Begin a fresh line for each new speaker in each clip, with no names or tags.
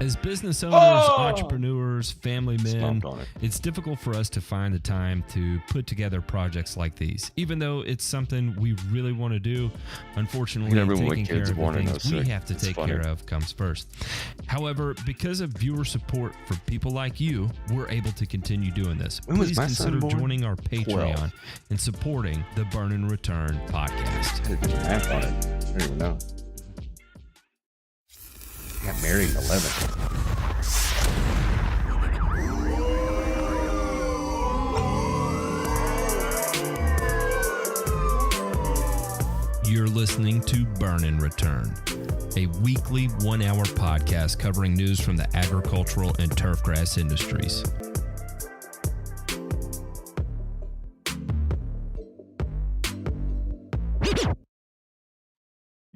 As business owners, entrepreneurs, family men, it's difficult for us to find the time to put together projects like these. Even though it's something we really want to do, unfortunately, taking care of the things we have to take care of comes first. However, because of viewer support for people like you, we're able to continue doing this. Please consider joining our Patreon and supporting the Burn and Return podcast.
Math on it. I don't even know. I got married at 11.
You're listening to Burn and Return, a weekly 1-hour podcast covering news from the agricultural and turfgrass industries.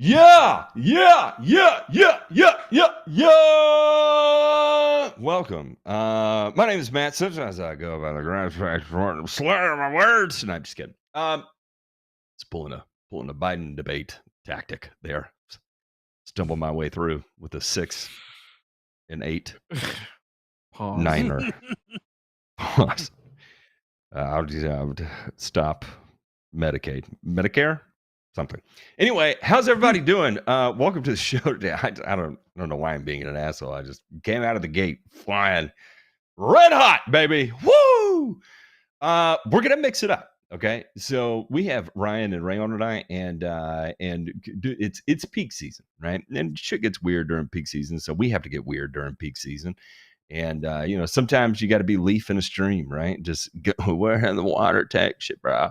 Yeah. Welcome. My name is Matt. Sometimes I go by the grass factor slur my words. No, I'm just kidding. It's pulling a Biden debate tactic there. Stumble my way through with a 6 and 8 9er. Pause. I would stop Medicare. Something. Anyway, how's everybody doing? Welcome to the show today. I don't know why I'm being an asshole. I just came out of the gate flying red hot, baby. Woo! We're gonna mix it up, okay? So we have Ryan and Ray on tonight, and it's peak season, right? And shit gets weird during peak season, so we have to get weird during peak season. And sometimes you got to be leaf in a stream, right? Just go where in the water tech shit, bro.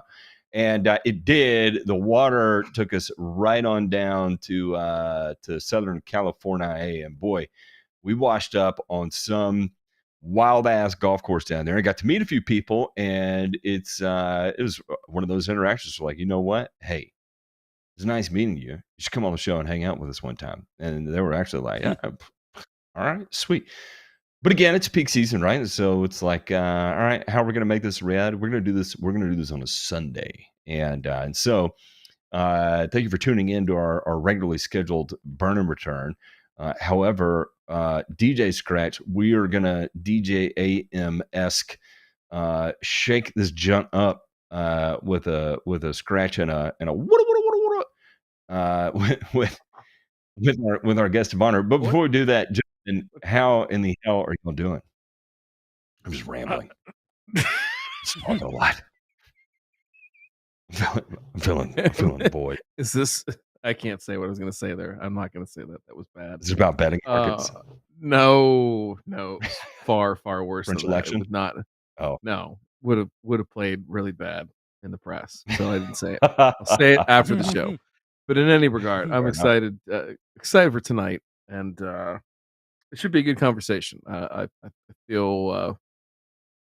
And it did. The water took us right on down to Southern California, and boy, we washed up on some wild ass golf course down there. I got to meet a few people, and it was one of those interactions. Like, you know what? Hey, it's nice meeting you. You should come on the show and hang out with us one time. And they were actually like, yeah, all right, sweet. But again, it's peak season, right? So it's like, all right, how are we going to make this red? We're going to do this. We're going to do this on a Sunday. And so thank you for tuning in to our regularly scheduled Burn and Return. However, DJ Scratch, we are going to DJ AM-esque shake this junk up with a scratch and a with our guest of honor. But before we do that, and how in the hell are you doing? I'm just rambling. It's talking a lot. I'm feeling the void.
Is this? I can't say what I was going to say there. I'm not going to say that. That was bad.
Is it about betting markets?
No. Far worse.
French
than
election?
That. It was not.
Oh
no. Would have played really bad in the press. So I didn't say it. I'll say it after the show. But in any regard, I'm excited for tonight, and it should be a good conversation. I feel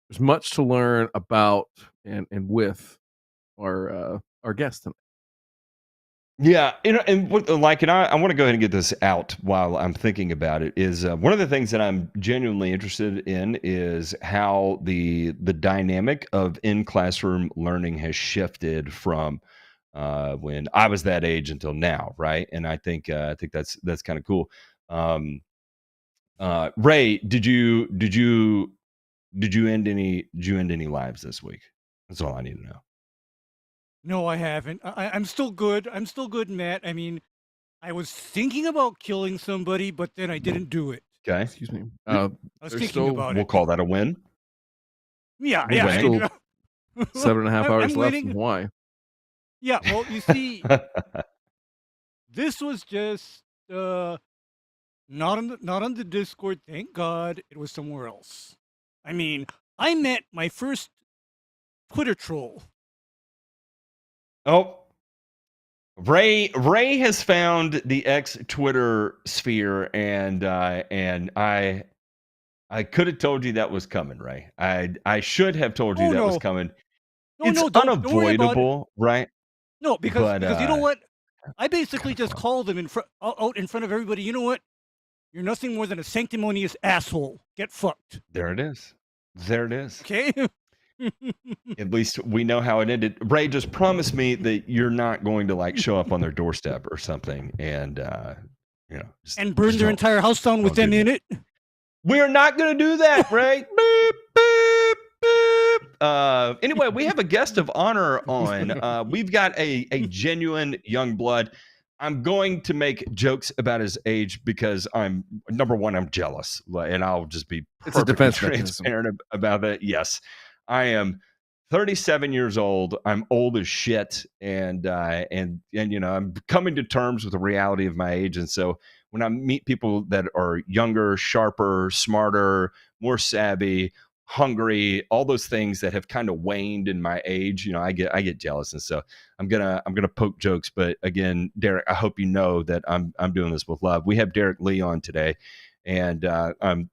there's much to learn about and with our guest tonight.
Yeah, and I want to go ahead and get this out while I'm thinking about it. Is one of the things that I'm genuinely interested in is how the dynamic of in classroom learning has shifted from when I was that age until now, right? And I think that's kind of cool. Ray, did you end any lives this week? That's all I need to know.
No, I haven't. I'm still good. Matt. I mean, I was thinking about killing somebody, but then I didn't do it.
Okay.
Excuse me.
I was thinking about it.
We'll call that a win.
Yeah.
Still 7.5 hours left in Hawaii.
Yeah. Well, you see, this was just not on the Discord. Thank God, it was somewhere else. I mean, I met my first Twitter troll.
Oh, Ray has found the ex-Twitter sphere, and I could have told you that was coming, Ray. I should have told you was coming. It's unavoidable, right?
No, because you know what? I basically just called him out in front of everybody. You know what? You're nothing more than a sanctimonious asshole. Get fucked.
There it is.
Okay.
At least we know how it ended. Ray, just promise me that you're not going to like show up on their doorstep or something and
and burn their entire house down with them in it.
We're not going to do that, right? Boop, boop, boop. Anyway, we have a guest of honor on. We've got a genuine young blood. I'm going to make jokes about his age because number one, I'm jealous, and I'll just be perfectly transparent about that. Yes, I am 37 years old. I'm old as shit, and I'm coming to terms with the reality of my age. And so when I meet people that are younger, sharper, smarter, more savvy, hungry, all those things that have kind of waned in my age, I get jealous. And so I'm gonna poke jokes. But again, Derrick, I hope you know that I'm doing this with love. We have Derrick Lee on today. And I'm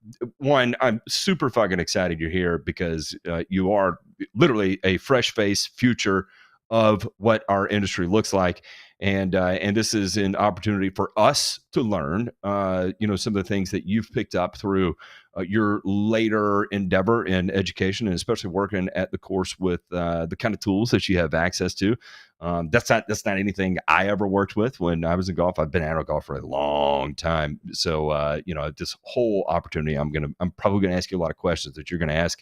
super fucking excited you're here because you are literally a fresh face future of what our industry looks like. And this is an opportunity for us to learn, some of the things that you've picked up through your later endeavor in education, and especially working at the course with the kind of tools that you have access to. That's not anything I ever worked with when I was in golf. I've been out of golf for a long time. So, this whole opportunity, I'm probably going to ask you a lot of questions that you're going to ask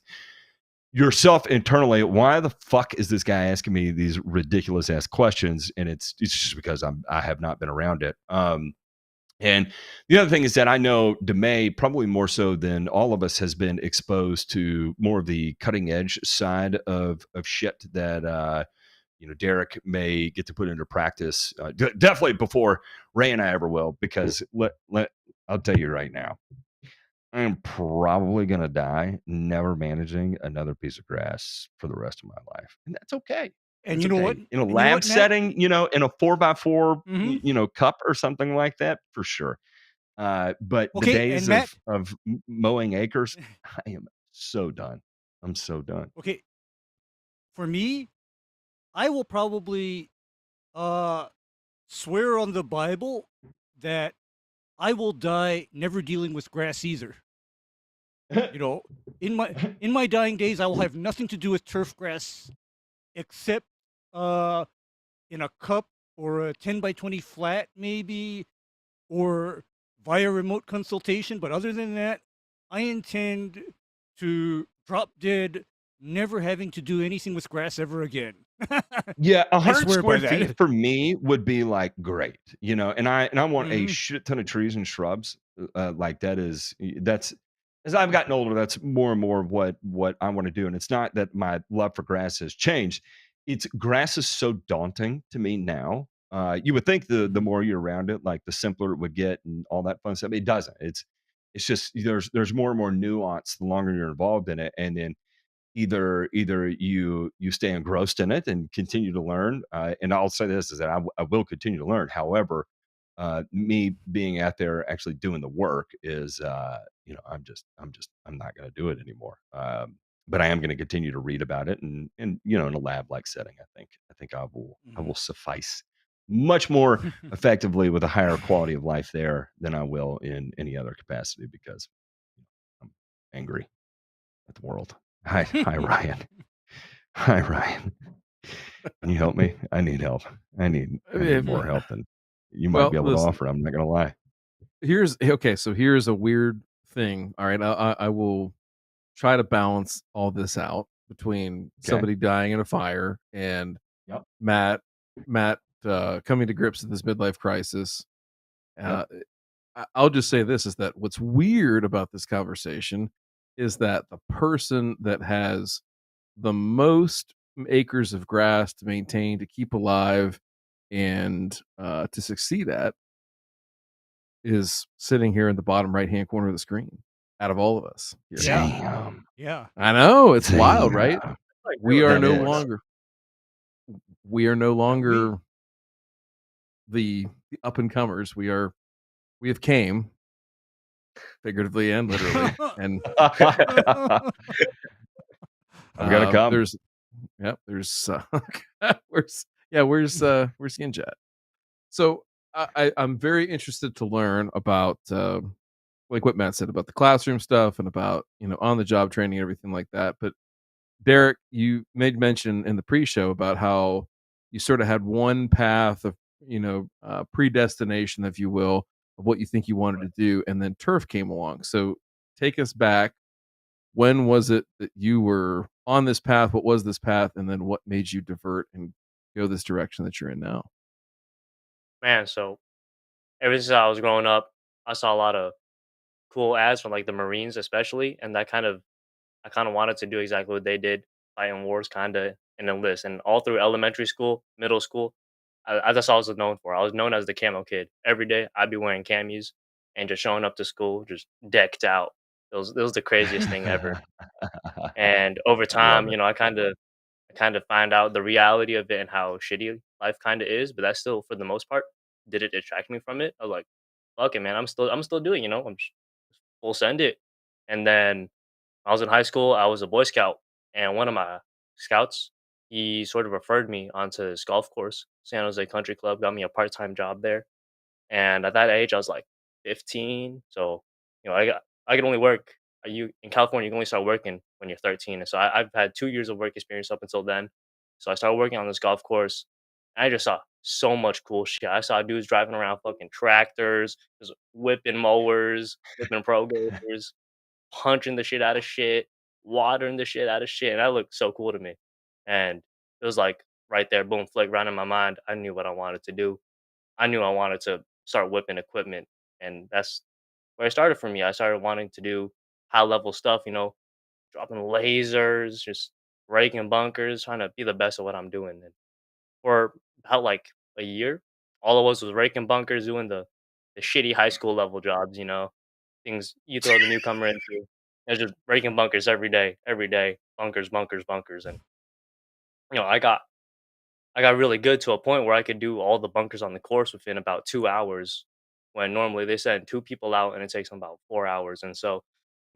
yourself internally. Why the fuck is this guy asking me these ridiculous ass questions? And it's just because I have not been around it. And the other thing is that I know DeMay, probably more so than all of us, has been exposed to more of the cutting edge side of shit that Derrick may get to put into practice. Definitely before Ray and I ever will, because I'll tell you right now, I'm probably going to die never managing another piece of grass for the rest of my life. And that's okay.
And you know what?
In a lab setting, in a 4x4, cup or something like that, for sure. But the days of mowing acres, I am so done. I'm so done.
Okay. For me, I will probably swear on the Bible that I will die never dealing with grass either. In my dying days, I will have nothing to do with turf grass except in a cup or a 10 by 20 flat maybe, or via remote consultation. But other than that, I intend to drop dead, never having to do anything with grass ever again.
Yeah, 100 square feet for me would be like great, and I want a shit ton of trees and shrubs. That's as I've gotten older, that's more and more what I want to do. And it's not that my love for grass has changed. It's grass is so daunting to me now. You would think the more you're around it, like the simpler it would get and all that fun stuff. It doesn't. It's just there's more and more nuance the longer you're involved in it, and then either you stay engrossed in it and continue to learn. And I'll say this is that I will continue to learn. However, me being out there actually doing the work is, I'm not going to do it anymore. But I am going to continue to read about it and in a lab like setting. I think I will suffice much more effectively with a higher quality of life there than I will in any other capacity because I'm angry at the world. Hi, Ryan. Hi, Ryan. Can you help me? I need help. I need more help than you might be able to offer. I'm not going to lie.
Here's a weird thing. All right. I will try to balance all this out between somebody dying in a fire and Matt coming to grips with this midlife crisis. I'll just say this is that what's weird about this conversation is that the person that has the most acres of grass to maintain, to keep alive, and to succeed at is sitting here in the bottom right-hand corner of the screen out of all of us.
Damn.
Yeah.
I know. It's wild, right? We are no longer the up and comers. We have came figuratively and literally. And
I'm gonna come.
There's where's Skin Chat? So I'm very interested to learn about like what Matt said about the classroom stuff and about on the job training and everything like that. But Derrick, you made mention in the pre-show about how you sort of had one path of predestination, if you will, of what you think you wanted to do, and then turf came along. So take us back. When was it that you were on this path? What was this path? And then what made you divert and go this direction that you're in now?
Man, so ever since I was growing up, I saw a lot of cool ads from like the Marines, especially, and I kind of wanted to do exactly what they did, fighting wars, kind of and enlist. And all through elementary school, middle school, that's all I was known for. I was known as the camo kid. Every day, I'd be wearing camis and just showing up to school, just decked out. It was the craziest thing ever. And over
I love
time,
it.
I kind of find out the reality of it and how shitty life kind of is. But that still, for the most part, did it detract me from it? I was like, fuck it, man. I'm still doing. I'm just full send it. And then I was in high school. I was a Boy Scout, and one of my scouts, he sort of referred me onto this golf course, San Jose Country Club, got me a part time job there. And at that age, I was like 15. So, I could only work. You in California, you can only start working when you're 13. And so I've had 2 years of work experience up until then. So I started working on this golf course. And I just saw so much cool shit. I saw dudes driving around fucking tractors, just whipping mowers, whipping pro golfers, punching the shit out of shit, watering the shit out of shit. And that looked so cool to me. And it was like right there, boom, flick right in my mind. I knew what I wanted to do. I knew I wanted to start whipping equipment, and that's where it started for me. I started wanting to do high level stuff, dropping lasers, just raking bunkers, trying to be the best at what I'm doing. And for about like a year, all it was raking bunkers, doing the shitty high school level jobs, things you throw the newcomer into. It's just raking bunkers every day, bunkers, bunkers, bunkers, and you know, I got I got really good to a point where I could do all the bunkers on the course within about 2 hours, when normally they send 2 people out and it takes them about 4 hours. And so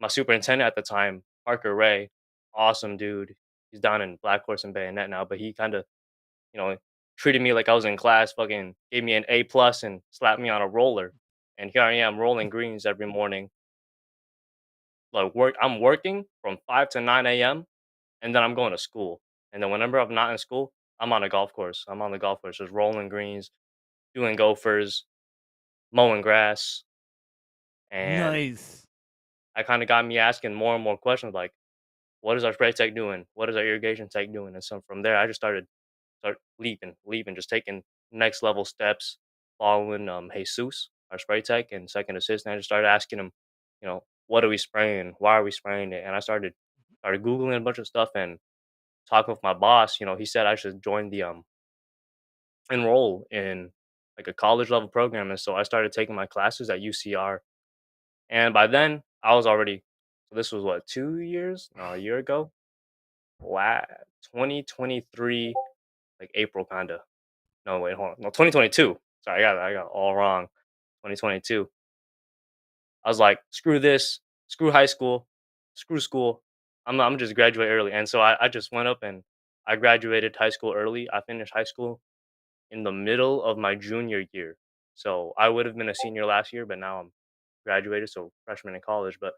my superintendent at the time, Parker Ray, awesome dude. He's down in Black Horse and Bayonet now, but he kinda, you know, treated me like I was in class, fucking gave me an A plus and slapped me on a roller. And here I am rolling greens every morning. Like I'm working from 5 to 9 a.m. and then I'm going to school. And then whenever I'm not in school, I'm on a golf course. I'm on the golf course, just rolling greens, doing gophers, mowing grass, and
Nice.
I kind of got me asking more and more questions like, what is our spray tech doing? What is our irrigation tech doing? And so from there, I just start leaping, just taking next level steps, following Jesus, our spray tech and second assistant. I just started asking him, what are we spraying? Why are we spraying it? And I started googling a bunch of stuff and talking with my boss. He said I should join the enroll in like a college level program, and so I started taking my classes at UCR. And by then, I was already so this was what 2 years? No, a year ago. La 2023, like April, kinda. No, wait, hold on. No, 2022. Sorry, I got all wrong. 2022. I was like, screw this, screw high school, screw school. I'm just graduate early, and so I just went up and I graduated high school early. I finished high school in the middle of my junior year. So I would have been a senior last year, but now I'm graduated, so freshman in college. But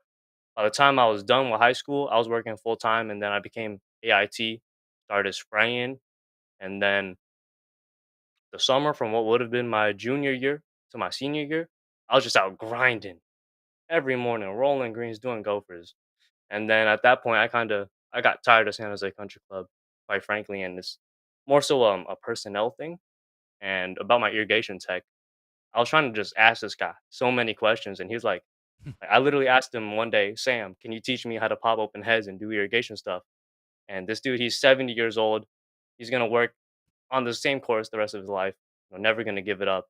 by the time I was done with high school, I was working full time, and then I became AIT, started spraying, and then the summer from what would have been my junior year to my senior year, I was just out grinding every morning, rolling greens, doing gophers. And then at that point, I got tired of San Jose Country Club, quite frankly, and it's more so a personnel thing. And about my irrigation tech, I was trying to just ask this guy so many questions, and he was like, I literally asked him one day, Sam, can you teach me how to pop open heads and do irrigation stuff? And this dude, he's 70 years old. He's gonna work on the same course the rest of his life. Never gonna give it up.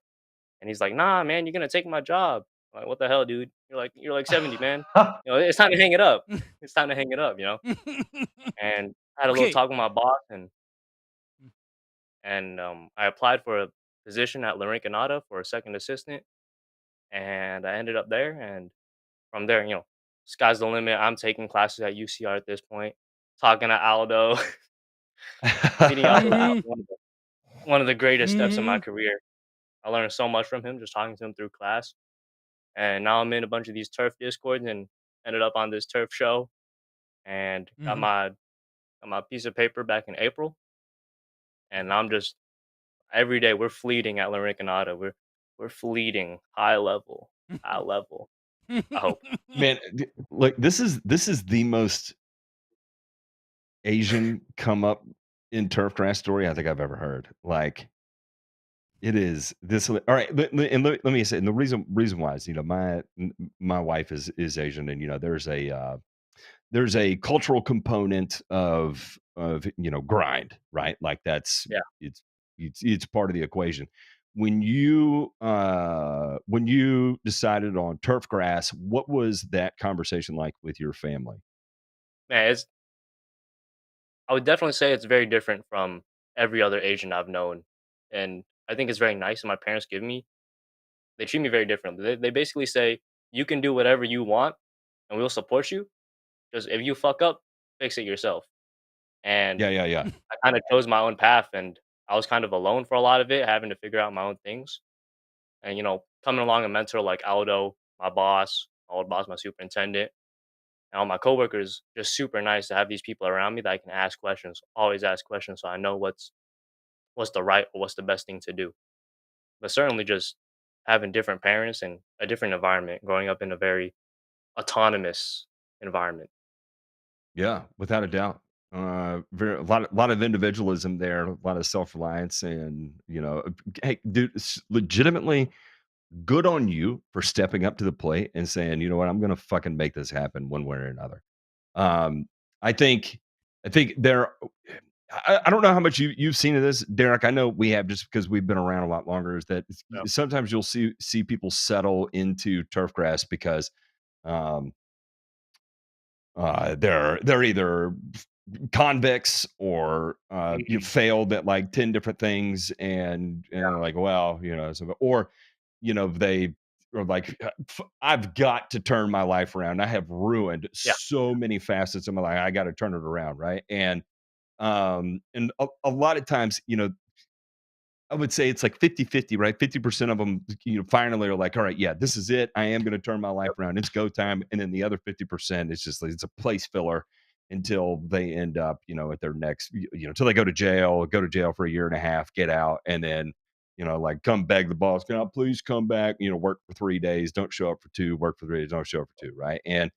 And he's like, nah, man, you're gonna take my job. I'm like, what the hell, dude? You're like 70, man. It's time to hang it up. It's time to hang it up. And I had a little
Okay.
talk with my boss, and I applied for a position at La Rinconada for a second assistant, and I ended up there. And from there, sky's the limit. I'm taking classes at UCR at this point, talking to Aldo, meeting Aldo,
Mhm.
one of the greatest steps in my
Mhm.
career. I learned so much from him just talking to him through class. And now I'm in a bunch of these turf discords and ended up on this turf show and got
Mhm.
my piece of paper back in April. And I'm just every day we're fleeting at La Rinconada. We're fleeting high level, high level. I hope.
Man, look, this is the most Asian come up in turfgrass story I think I've ever heard. Like, it is this. All right, let me say, and the reason why is, my wife is Asian, and there's a cultural component of grind, right? Like
Yeah.
it's part of the equation. When you decided on turf grass, what was that conversation like with your family?
Man, I would definitely say it's very different from every other Asian I've known, and I think it's very nice that my parents give me. They treat me very differently. They basically say, "You can do whatever you want, and we'll support you. Just if you fuck up, fix it yourself." And
Yeah, yeah, yeah.
I kinda chose my own path, and I was kind of alone for a lot of it, having to figure out my own things. And, coming along a mentor like Aldo, my boss, my old boss, my superintendent, and all my coworkers, just super nice to have these people around me that I can ask questions, always ask questions, so I know what's the right or what's the best thing to do. But certainly just having different parents and a different environment, growing up in a very autonomous environment.
Yeah, without a doubt. A lot of individualism there, a lot of self reliance, and hey, dude, legitimately good on you for stepping up to the plate and saying, you know what, I'm gonna fucking make this happen one way or another. Um, I think, I think there. I don't know how much you've seen of this, Derek. I know we have, just because we've been around a lot longer. Is that
Yeah.
sometimes you'll see people settle into turf grass because um, they're either convicts or you
Mhm.
failed at like 10 different things, and they're like, well, or they are like, I've got to turn my life around. I have ruined
Yeah.
so many facets of my life. I got to turn it around, right? And a lot of times, I would say it's like 50-50, right? 50% of them, finally are like, all right, yeah, this is it. I am going to turn my life
Yep.
around. It's go time. And then the other 50% is just like, it's a place filler until they end up, at their next, until they go to jail for a year and a half, get out, and then, like come beg the boss, can I please come back, work for 3 days, don't show up for two, work for 3 days, don't show up for two. Right. And,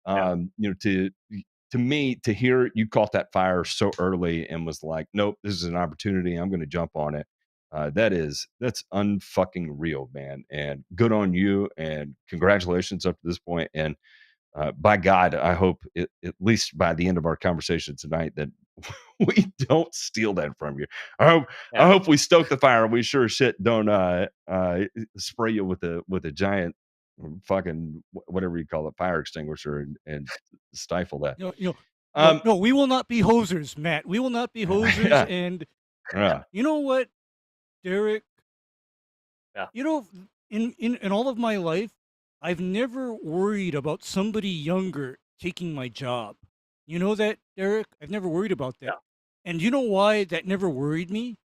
Yeah.
to me, to hear you caught that fire so early and was like, nope, this is an opportunity. I'm going to jump on it. That's unfucking real, man. And good on you. And congratulations up to this point. And by God, I hope at least by the end of our conversation tonight that we don't steal that from you. I
Yeah.
hope we stoke the fire. We sure as shit don't spray you with a giant fucking whatever you call it, fire extinguisher, and stifle that.
No,
Um,
no, we will not be hosers, Matt. We will not be hosers.
yeah,
And
yeah,
you know what, Derek?
Yeah.
You know, in all of my life, I've never worried about somebody younger taking my job. You know that, Derek? I've never worried about that.
Yeah.
And you know why that never worried me?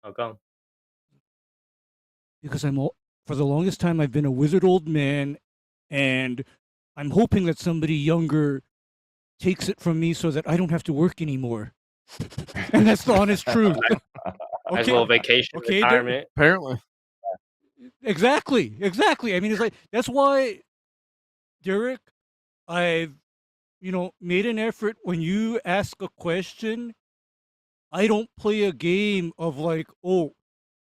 How come?
Because for the longest time I've been a withered old man, and I'm hoping that somebody younger takes it from me so that I don't have to work anymore. And that's the honest truth.
Nice little
Okay.
vacation,
Okay,
retirement.
Apparently.
exactly. Exactly. I mean, it's like that's why, Derek, I've made an effort when you ask a question, I don't play a game of like, oh,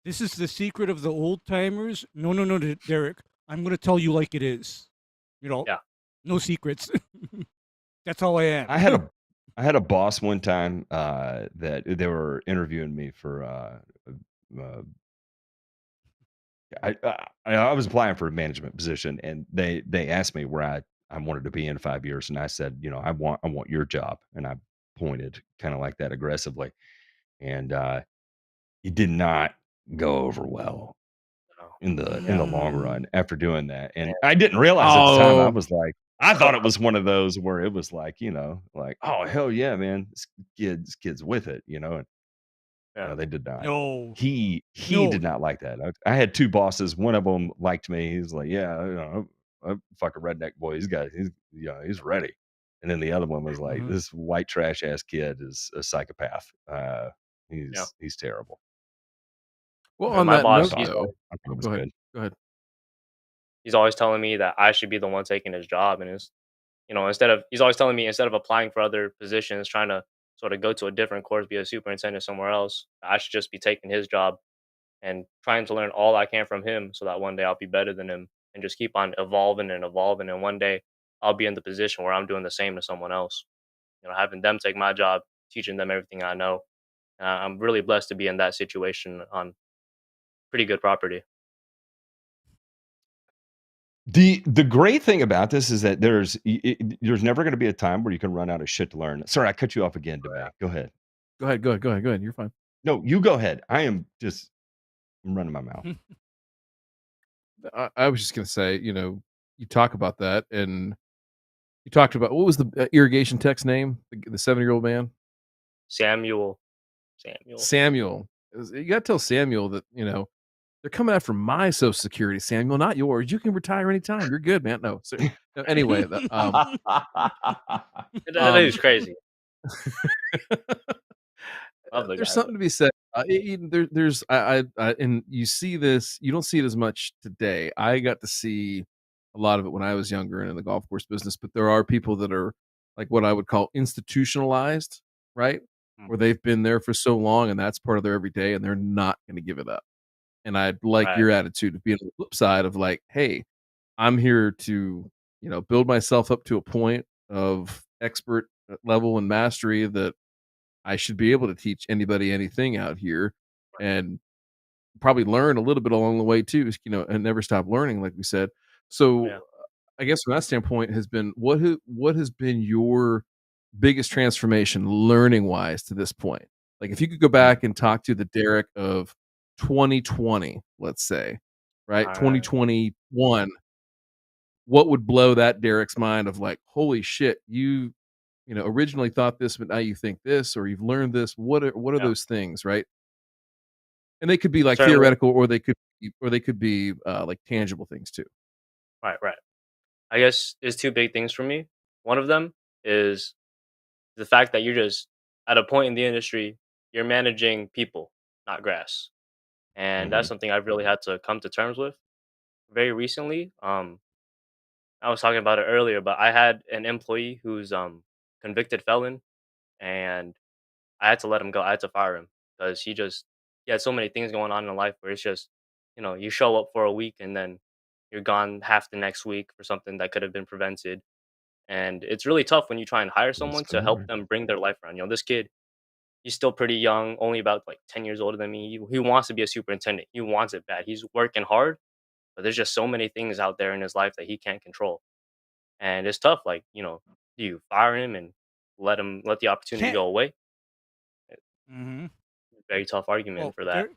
this is the secret of the old timers. No, no, no, Derek. I'm going to tell you like it is. You know,
Yeah.
no secrets. That's how I am.
I had a I had a boss one time that they were interviewing me for uh, I was applying for a management position, and they asked me where I wanted to be in 5 years, and I said, I want your job, and I pointed kind of like that aggressively, and it did not go over well
Oh,
in the
yeah.
long
Mm.
run after doing that. And
Man.
I didn't realize at the time. I
Oh,
was like, I thought it was one of those where it was like, like, oh hell yeah, man, this kid's with it, and
Yeah.
they did not.
No,
He
no.
did not like that. I had two bosses. One of them liked me. He's like, yeah, I'm fucking redneck boy. He's ready. And then the other one was like,
Mhm.
this white trash ass kid is a psychopath.
Yeah.
He's terrible.
well,
And
on
my
that
I
boss,
note,
thought
he's
though,
I thought
oh,
it was
go ahead.
good.
Go ahead.
he's always telling me that I should be the one taking his job, and it's he's always telling me instead of applying for other positions, trying to sort of go to a different course, be a superintendent somewhere else, I should just be taking his job and trying to learn all I can from him so that one day I'll be better than him and just keep on evolving and evolving. And one day I'll be in the position where I'm doing the same to someone else, having them take my job, teaching them everything I know. I'm really blessed to be in that situation on pretty good property.
The great thing about this is that there's never going to be a time where you can run out of shit to learn. Sorry, I cut you off again, Debate. Go ahead.
Go ahead. You're fine.
No, you go ahead. I'm running my mouth.
I was just gonna say, you talk about that, and you talked about what was the irrigation tech's name? The 7-year-old man,
Samuel.
Samuel. You got to tell Samuel that they're coming after my Social Security, Samuel, not yours. You can retire anytime. You're good, man. No. So, anyway,
that is crazy.
There's something to be said. There's and you see this. You don't see it as much today. I got to see a lot of it when I was younger and in the golf course business. But there are people that are like what I would call institutionalized, right? Where they've been there for so long, and that's part of their everyday, and they're not going to give it up. And I'd like your attitude of being on the flip side of like, hey, I'm here to build myself up to a point of expert level and mastery that I should be able to teach anybody anything out here, and probably learn a little bit along the way too, and never stop learning, like we said. So I guess from that standpoint has been what has been your biggest transformation learning wise to this point? Like if you could go back and talk to the Derrick of 2020, let's say, right? 2021, what would blow that Derrick's mind of like, holy shit, you originally thought this, but now you think this, or you've learned this. What are those things, right? And they could be like theoretical, or they could be like tangible things too.
Right. I guess there's two big things for me. One of them is the fact that you're just at a point in the industry, you're managing people, not grass. And that's something I've really had to come to terms with very recently. I was talking about it earlier, but I had an employee who's convicted felon, and I had to let him go. I had to fire him because he had so many things going on in life where it's just, you show up for a week and then you're gone half the next week for something that could have been prevented. And it's really tough when you try and hire someone to help them bring their life around. This kid, he's still pretty young, only about like 10 years older than me. He wants to be a superintendent. He wants it bad. He's working hard, but there's just so many things out there in his life that he can't control. And it's tough. Like, do you fire him and let the opportunity go away? Very tough argument for that.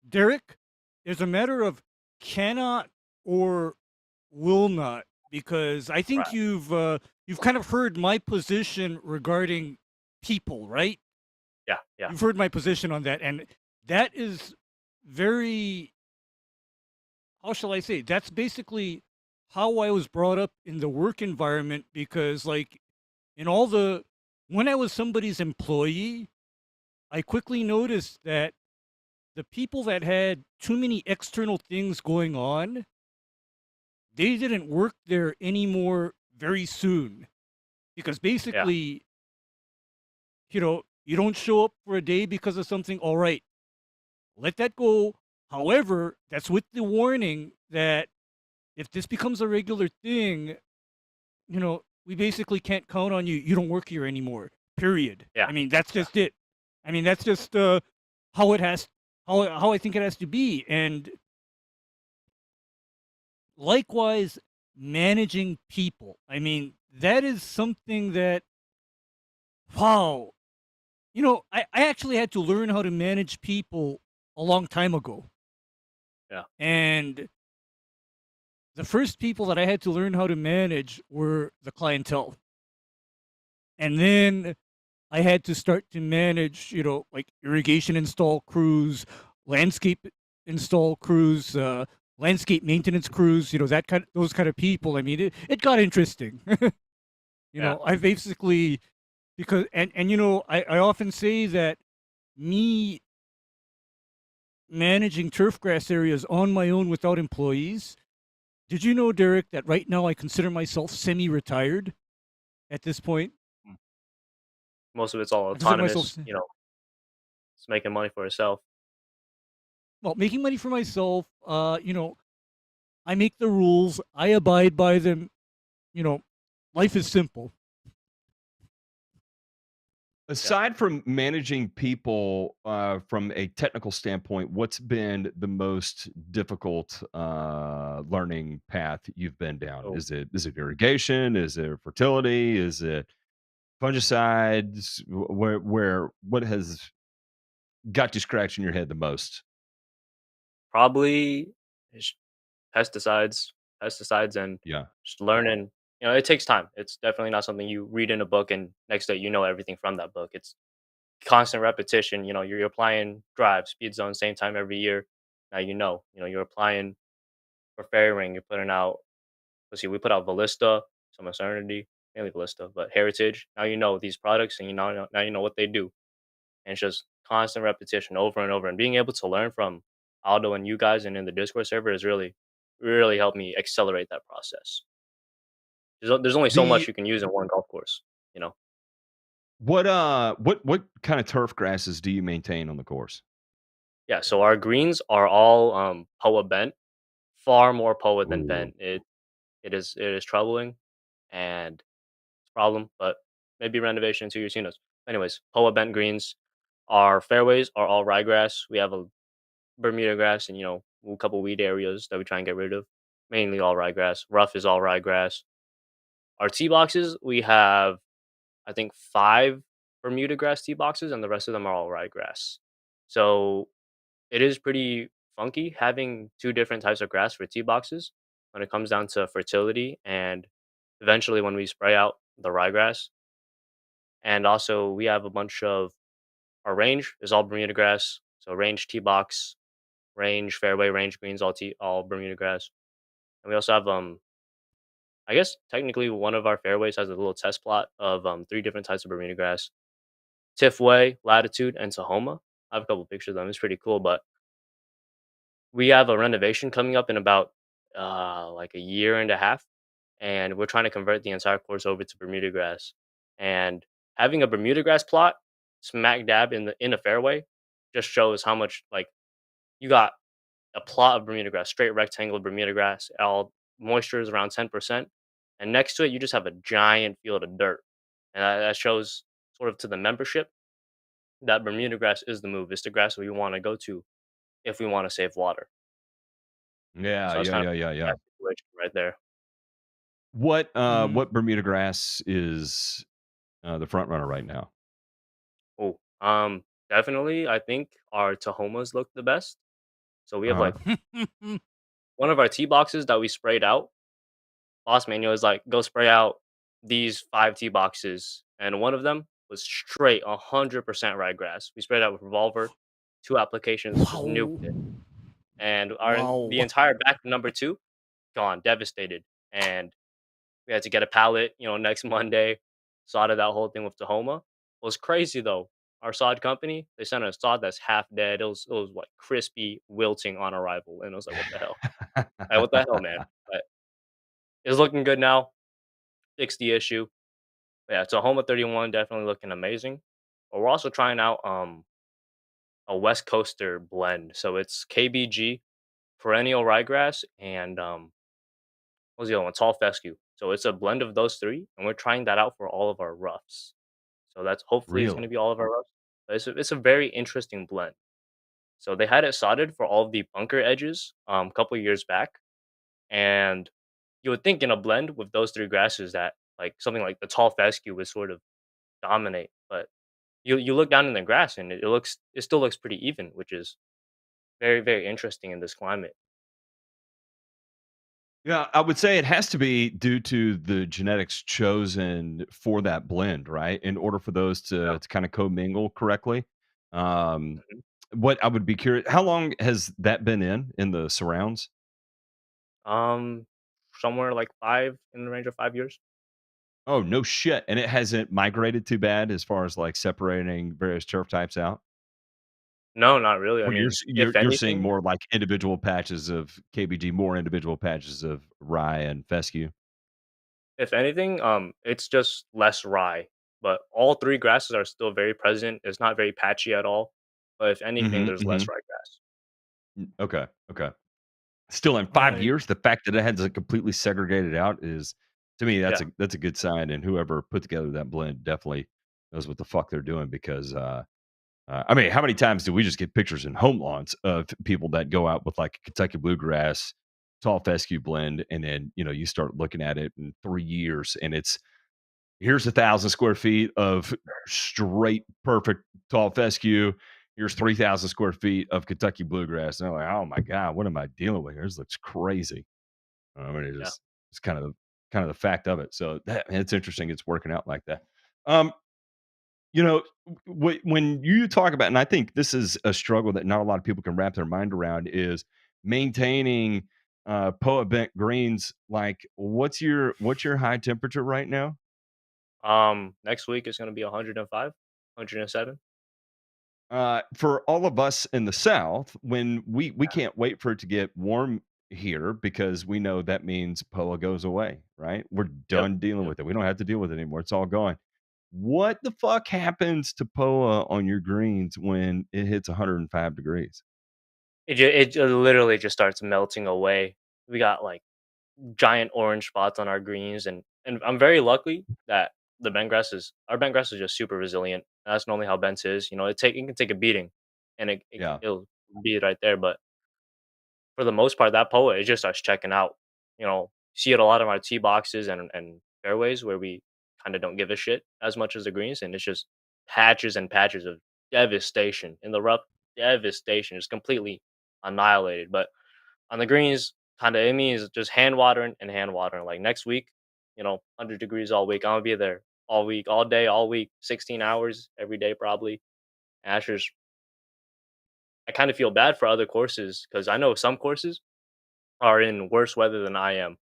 Derrick, it's a matter of cannot or will not, because I think you've kind of heard my position regarding people, right?
Yeah.
You've heard my position on that, and that is very, how shall I say? That's basically how I was brought up in the work environment, because like when I was somebody's employee, I quickly noticed that the people that had too many external things going on, they didn't work there anymore very soon, because basically, you don't show up for a day because of something. All right, let that go. However, that's with the warning that if this becomes a regular thing, we basically can't count on you. You don't work here anymore. Period.
Yeah.
I mean, that's just it. I mean, that's just how it has, how I think it has to be. And likewise, managing people. I mean, that is something that, wow. I actually had to learn how to manage people a long time ago.
Yeah.
And the first people that I had to learn how to manage were the clientele. And then I had to start to manage, like irrigation install crews, landscape install crews, landscape maintenance crews, those kind of people. I mean, it got interesting. I basically, because, and I often say that me managing turfgrass areas on my own without employees, Did you know, Derrick, that right now I consider myself semi-retired at this point?
Mm. Most of it's all
I consider myself
autonomous, it's making money for itself.
well, making money for myself. I make the rules. I abide by them. You know, life is simple.
Yeah.
Aside from managing people, from a technical standpoint, what's been the most difficult learning path you've been down?
So
Is it irrigation? Is it fertility? Is it fungicides? Where what has got you scratching your head the most?
probably just pesticides, and
Yeah.
just learning. It takes time. It's definitely not something you read in a book and next day you know everything from that book. It's constant repetition. You're applying drive, speed zone, same time every year. Now you're applying for fairing. You're putting out. Let's see, we put out Ballista, some Eternity, mainly Ballista, but Heritage. Now you know these products, and now you know what they do. And it's just constant repetition over and over, and being able to learn from Aldo and you guys and in the Discord server has really, really helped me accelerate that process. There's only so much
The
you can use in one golf course, you know.
what kind of turf grasses do you maintain on the course?
Yeah, so our greens are all POA bent, far more POA than
Ooh.
bent. It is troubling and it's a problem, but maybe renovation in 2 years, who knows. Anyways, POA bent greens. Our fairways are all ryegrass. We have a Bermuda grass and a couple weed areas that we try and get rid of. Mainly all ryegrass. Rough is all ryegrass. Our tee boxes, we have I think 5 Bermuda grass tee boxes, and the rest of them are all ryegrass. So it is pretty funky having 2 different types of grass for tee boxes when it comes down to fertility and eventually when we spray out the ryegrass. And also we have a bunch of our range is all Bermuda grass. So range tee box, range fairway, range greens, all Bermuda grass. And we also have I guess technically one of our fairways has a little test plot of 3 different types of Bermuda grass: Tiffway, Latitude, and Tahoma. I have a couple pictures of them. It's pretty cool, but we have a renovation coming up in about like a year and a half, and we're trying to convert the entire course over to Bermuda grass. And having a Bermuda grass plot smack dab in the fairway just shows how much like you got a plot of Bermuda grass, straight rectangle Bermuda grass. All moisture is around 10%, and next to it you just have a giant field of dirt, and that shows sort of to the membership that Bermuda grass is the move. It's the grass we want to go to if we want to save water.
Yeah,
So it's
yeah,
kind of
yeah, yeah, yeah.
that situation right there.
Mhm.
What Bermuda grass is the front runner right now?
Oh, definitely. I think our Tahomas look the best. So we have
Uh-huh.
like one of our tee boxes that we sprayed out. Boss manual is like go spray out these 5 tee boxes, and one of them was straight 100% ryegrass. We sprayed out with revolver, 2 applications, just nuked
Wow.
it, and the
Wow.
entire back of number 2 gone, devastated, and we had to get a pallet, next Monday, sodded that whole thing with Tahoma. It was crazy though. Our sod company, they sent us sod that's half dead. It was like crispy, wilting on arrival, and I was like, what the hell? Like, what the hell, man? But it's looking good now. Fixed the issue. But yeah, Tahoma 31 definitely looking amazing. But we're also trying out a West Coaster blend. So it's KBG, perennial ryegrass, and what was the other one? Tall fescue. So it's a blend of those 3, and we're trying that out for all of our roughs. So that's hopefully it's going
Really?
to be all of our roughs. But it's a very interesting blend. So they had it sodded for all of the bunker edges a couple years back, and you would think in a blend with those 3 grasses that like something like the tall fescue would sort of dominate, but you look down in the grass and it still looks pretty even, which is very very interesting in this climate.
Yeah, I would say it has to be due to the genetics chosen for that blend, right? In order for those
Yeah.
to kind of commingle correctly. Um,
Mhm.
what I would be curious, how long has that been in the surrounds?
Um, somewhere like 5 in the range of 5 years.
Oh, no shit. And it hasn't migrated too bad as far as like separating various turf types out.
No, not really. I
Or you're
mean,
s
if
you're seeing
anything,
more like individual patches of KBG, more individual patches of rye and fescue?
it's just less rye, but all 3 grasses are still very present. It's not very patchy at all, but if anything,
Mhm,
there's less
mhm.
ryegrass.
Okay, okay. Still in 5
Right.
years, the fact that it hasn't completely segregated out is to me,
Yeah.
that's a good sign, and whoever put together that blend definitely knows what the fuck they're doing because, I mean, how many times do we just get pictures in home lawns of people that go out with, like, a Kentucky bluegrass, tall fescue blend, and then, you start looking at it in 3 years, and it's here's 1,000 square feet of straight, perfect tall fescue. Here's 3,000 square feet of Kentucky bluegrass. And I'm like, oh my God, what am I dealing with here? This looks crazy. I mean,
Yeah.
it's kind of the fact of it. So it's interesting. It's working out like that. Um, when you talk about, and I think this is a struggle that not a lot of people can wrap their mind around, is maintaining Poa bent greens. Like, what's your high temperature right now?
Next week is gonna be 105, 107.
For all of us in the South, when we can't wait for it to get warm here because we know that means POA goes away, right? We're
Yep,
done dealing
yep.
with it. We don't have to deal with it anymore. It's all gone. What the fuck happens to POA on your greens when it hits 105 degrees?
Literally just starts melting away. We got, like, giant orange spots on our greens, and I'm very lucky that the bentgrass is our bentgrass is just super resilient. That's normally how bent is. It can take a beating, and
Yeah.
it'll be right there. But for the most part, that poa it just starts checking out. See it a lot of our tee boxes and fairways where we kind of don't give a shit as much as the greens, and it's just patches and patches of devastation in the rough. Devastation, just completely annihilated. But on the greens, kinda it means just hand watering and hand watering. Like next week, 100 degrees all week. I'm gonna be there all week, all day, all week, 16 hours every day probably. And that's just I kind of feel bad for other courses because I know some courses are in worse weather than I am,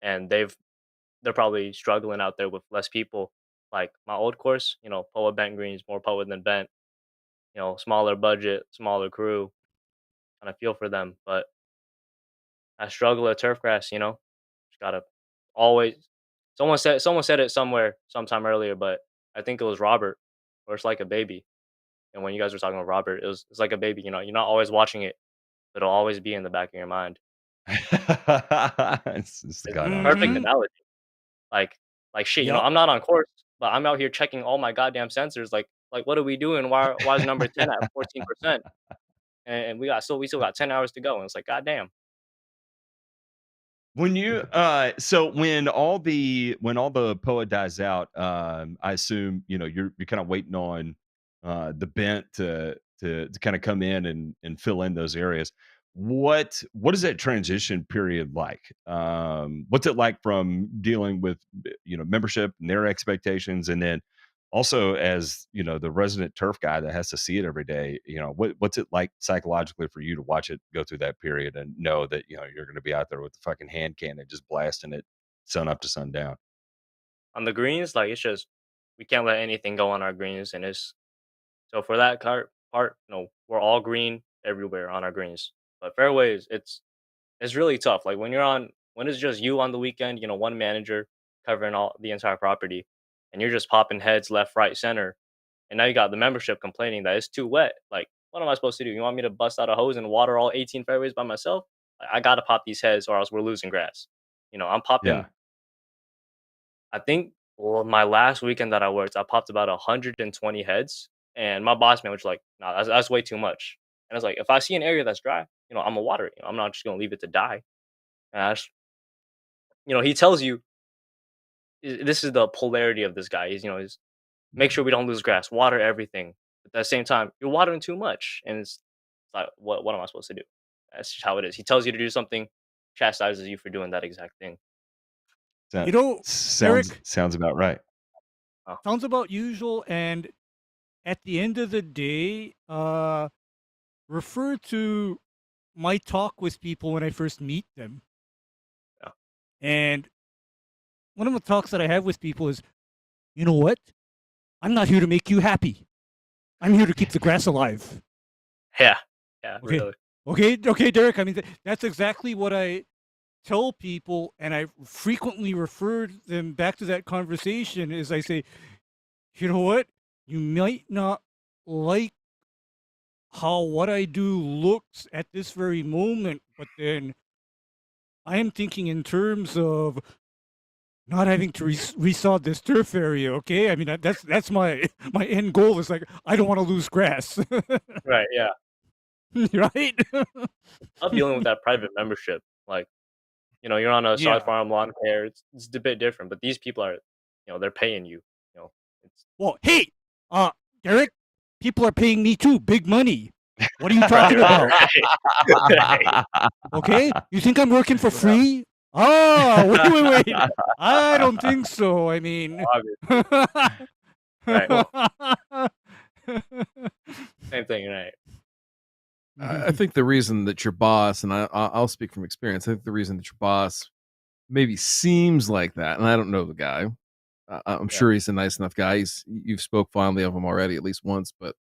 and they're probably struggling out there with less people. Like my old course, Poa bent greens, more Poa than bent. Smaller budget, smaller crew. Kind of feel for them, but I struggle at turfgrass. Just gotta always. Someone said it somewhere sometime earlier, but I think it was Robert, or it's like a baby. And when you guys were talking about Robert, it's like a baby. You're not always watching it, but it'll always be in the back of your mind.
It's the
It's
god
a perfect
honest.
Mm-hmm.
analogy. Like like shit.
Yep.
I'm not on course, but I'm out here checking all my goddamn sensors. Like what are we doing? Why is number 10 at 14%? And we still got 10 hours to go. And it's like goddamn.
When you so when all the poa dies out, I assume you're kind of waiting on the bent to kind of come in and fill in those areas. What is that transition period like? What's it like from dealing with membership and their expectations, and then also as the resident turf guy that has to see it every day, what's it like psychologically for you to watch it go through that period and know that you're going to be out there with the fucking hand cannon just blasting it sun up to sundown?
On the greens, like it's just we can't let anything go on our greens, and it's so for that part, we're all green everywhere on our greens. But fairways, it's really tough. Like when it's just you on the weekend, one manager covering all the entire property, and you're just popping heads left, right, center, and now you got the membership complaining that it's too wet. Like, what am I supposed to do? You want me to bust out a hose and water all 18 fairways by myself? I gotta pop these heads, or else we're losing grass. I'm
Yeah.
popping. I think my last weekend that I worked, I popped about 120 heads, and my boss man was like, "Nah, that's way too much." And it's like, if I see an area that's dry, I'm gonna water it. I'm not just gonna leave it to die. And he tells you this is the polarity of this guy. He's make sure we don't lose grass, water everything. But at the same time, you're watering too much, and it's like, what am I supposed to do? That's just how it is. He tells you to do something, chastises you for doing that exact thing.
That
You know,
sounds
Derek,
sounds about right.
Oh,
sounds about usual. And at the end of the day, refer to my talk with people when I first meet them.
yeah.
And one of the talks that I have with people is, you know what? I'm not here to make you happy. I'm here to keep the grass alive.
Yeah, yeah,
Okay.
really.
Okay, Derek. I mean, that's exactly what I tell people, and I frequently refer them back to that conversation. Is I say, you know what? You might not like how what I do looks at this very moment, but then I am thinking in terms of not having to resod this turf area. Okay, I mean that's my my end goal is like I don't want to lose grass,
Right, yeah.
right?
I'm dealing with that private membership. Like, you're on a sod
Yeah.
farm, lawn care. It's a bit different, but these people are, they're paying you. You know, it's
Well, hey, Derek, people are paying me too, big money. What are you
right,
talking about?
right.
Okay, you think I'm working for
Yeah,
free? Oh, wait. I don't think so. I mean,
obviously. Right. Well, same thing, right?
I think the reason that your boss, and I'll speak from experience, I think the reason that your boss maybe seems like that, and I don't know the guy. I'm
Yeah.
sure he's a nice enough guy. You've spoke fondly of him already at least once, but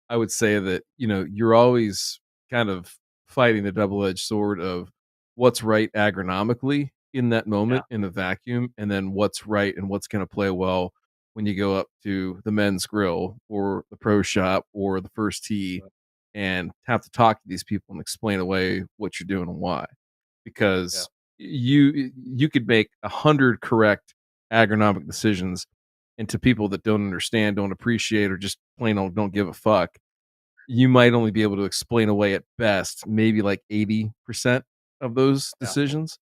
I would say that you're always kind of fighting the double-edged sword of what's right agronomically in that
Yeah.
moment in a vacuum, and then what's right and what's going to play well when you go up to the men's grill or the pro shop or the first tee and have to talk to these people and explain away what you're doing and why.
Yeah.
Because you could make 100 correct agronomic decisions, and to people that don't understand, don't appreciate, or just plain old don't give a fuck, you might only be able to explain away at best maybe like 80% of those
Yeah.
decisions.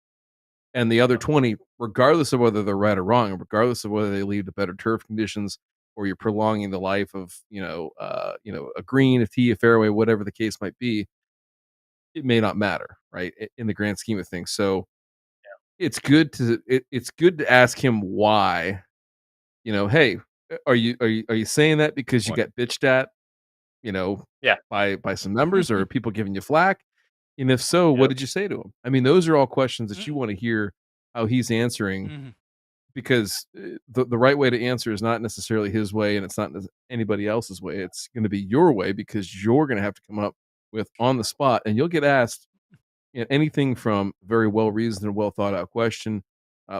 And the other
Yeah.
20, regardless of whether they're right or wrong, and regardless of whether they lead to better turf conditions or you're prolonging the life of, a green, a tee, a fairway, whatever the case might be, it may not matter, right? In the grand scheme of things. So it's good to ask him why, hey, are you saying that because you
Point.
got bitched at,
Yeah.
by some members, or are people giving you flack? And if so, what
Yep.
did you say to him? I mean, those are all questions that you want to hear how he's answering,
Mhm.
because the right way to answer is not necessarily his way, and it's not anybody else's way. It's going to be your way, because you're going to have to come up with on the spot, and you'll get asked anything from very well reasoned and well thought out question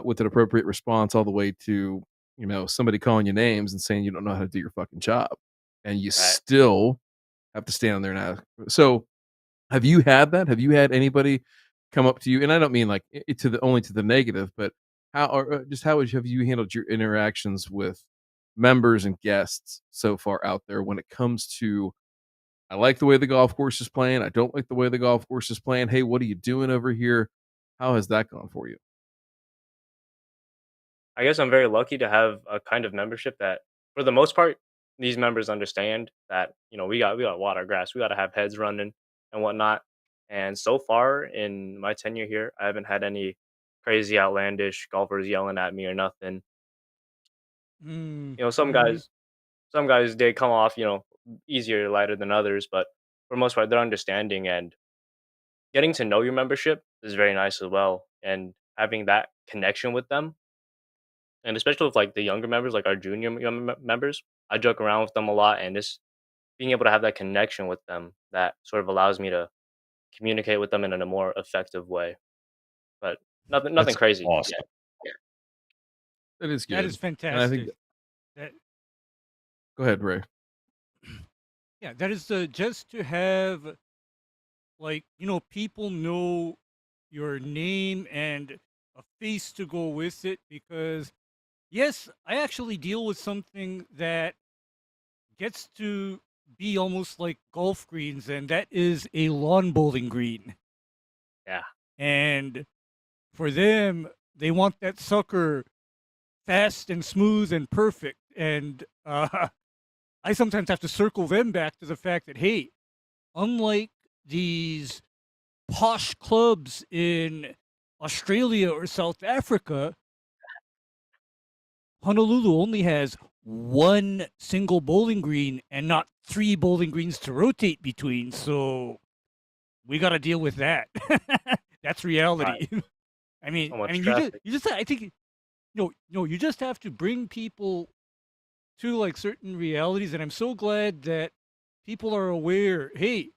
with an appropriate response, all the way to somebody calling you names and saying you don't know how to do your fucking job, and you
Right.
still have to stand there and ask. So, have you had that? Have you had anybody come up to you? And I don't mean like only to the negative, but have you handled your interactions with members and guests so far out there when it comes to, I like the way the golf course is playing, I don't like the way the golf course is playing. Hey, what are you doing over here? How has that gone for you?
I guess I'm very lucky to have a kind of membership that, for the most part, these members understand that we got water, grass, we got to have heads running and whatnot. And so far in my tenure here, I haven't had any crazy outlandish golfers yelling at me or nothing.
Mm,
You know, some
mhm.
guys, some guys they come off easier, lighter than others, but for the most part, they're understanding, and getting to know your membership is very nice as well, and having that connection with them. And especially with like the younger members, like our junior members, I joke around with them a lot, and just being able to have that connection with them that sort of allows me to communicate with them in a more effective way. But nothing
That's
crazy.
awesome.
Yeah.
That is
That
good.
is
And I think,
fantastic. That
go ahead, Ray.
yeah, that is just to have like people know your name and a face to go with it, because yes, I actually deal with something that gets to be almost like golf greens, and that is a lawn bowling green.
Yeah.
And for them, they want that sucker fast and smooth and perfect. And I sometimes have to circle them back to the fact that, hey, unlike these posh clubs in Australia or South Africa, Honolulu only has one single bowling green and not three bowling greens to rotate between. So we got to deal with that. That's
Right.
reality. I
So
mean,
much
you
traffic.
just, I think, you just have to bring people to like certain realities, and I'm so glad that people are aware. Hey,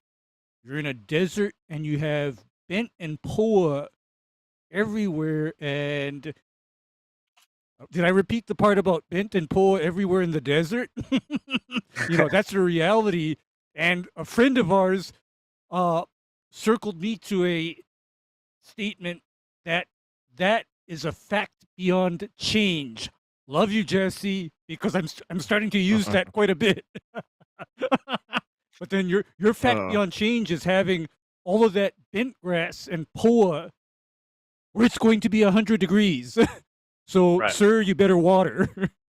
You're in a desert and you have bent and poa everywhere. And did I repeat the part about bent and poa everywhere in the desert? That's the reality. And a friend of ours circled me to a statement that is a fact beyond change. Love you, Jesse, because I'm starting to use that quite a bit. But then your fact beyond change is having all of that bent grass and poa where it's going to be 100 degrees. So,
Right.
sir, you better water.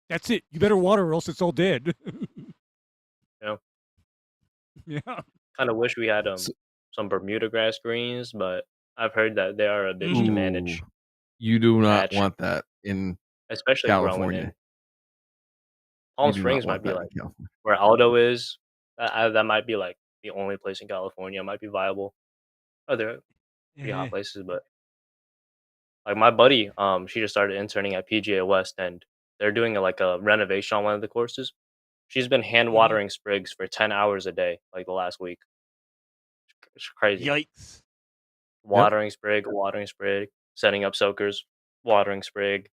That's it. You better water or else it's all dead.
Yeah.
Yeah.
Kind of wish we had some Bermuda grass greens, but I've heard that they are a bitch to manage,
Ooh, you do not
patch,
want that in
especially growing in
California. You
Palm
do not
Springs. Might
want
be
that in
like
California.
where Aldo is. That might be like the only place in California might be viable. Oh, there are pretty hot
Eh.
places, but like my buddy, she just started interning at PGA West, and they're doing like a renovation on one of the courses. She's been hand
Mhm.
watering sprigs for 10 hours a day, like the last week. It's crazy.
Yikes.
Watering sprig, setting up soakers, watering sprig.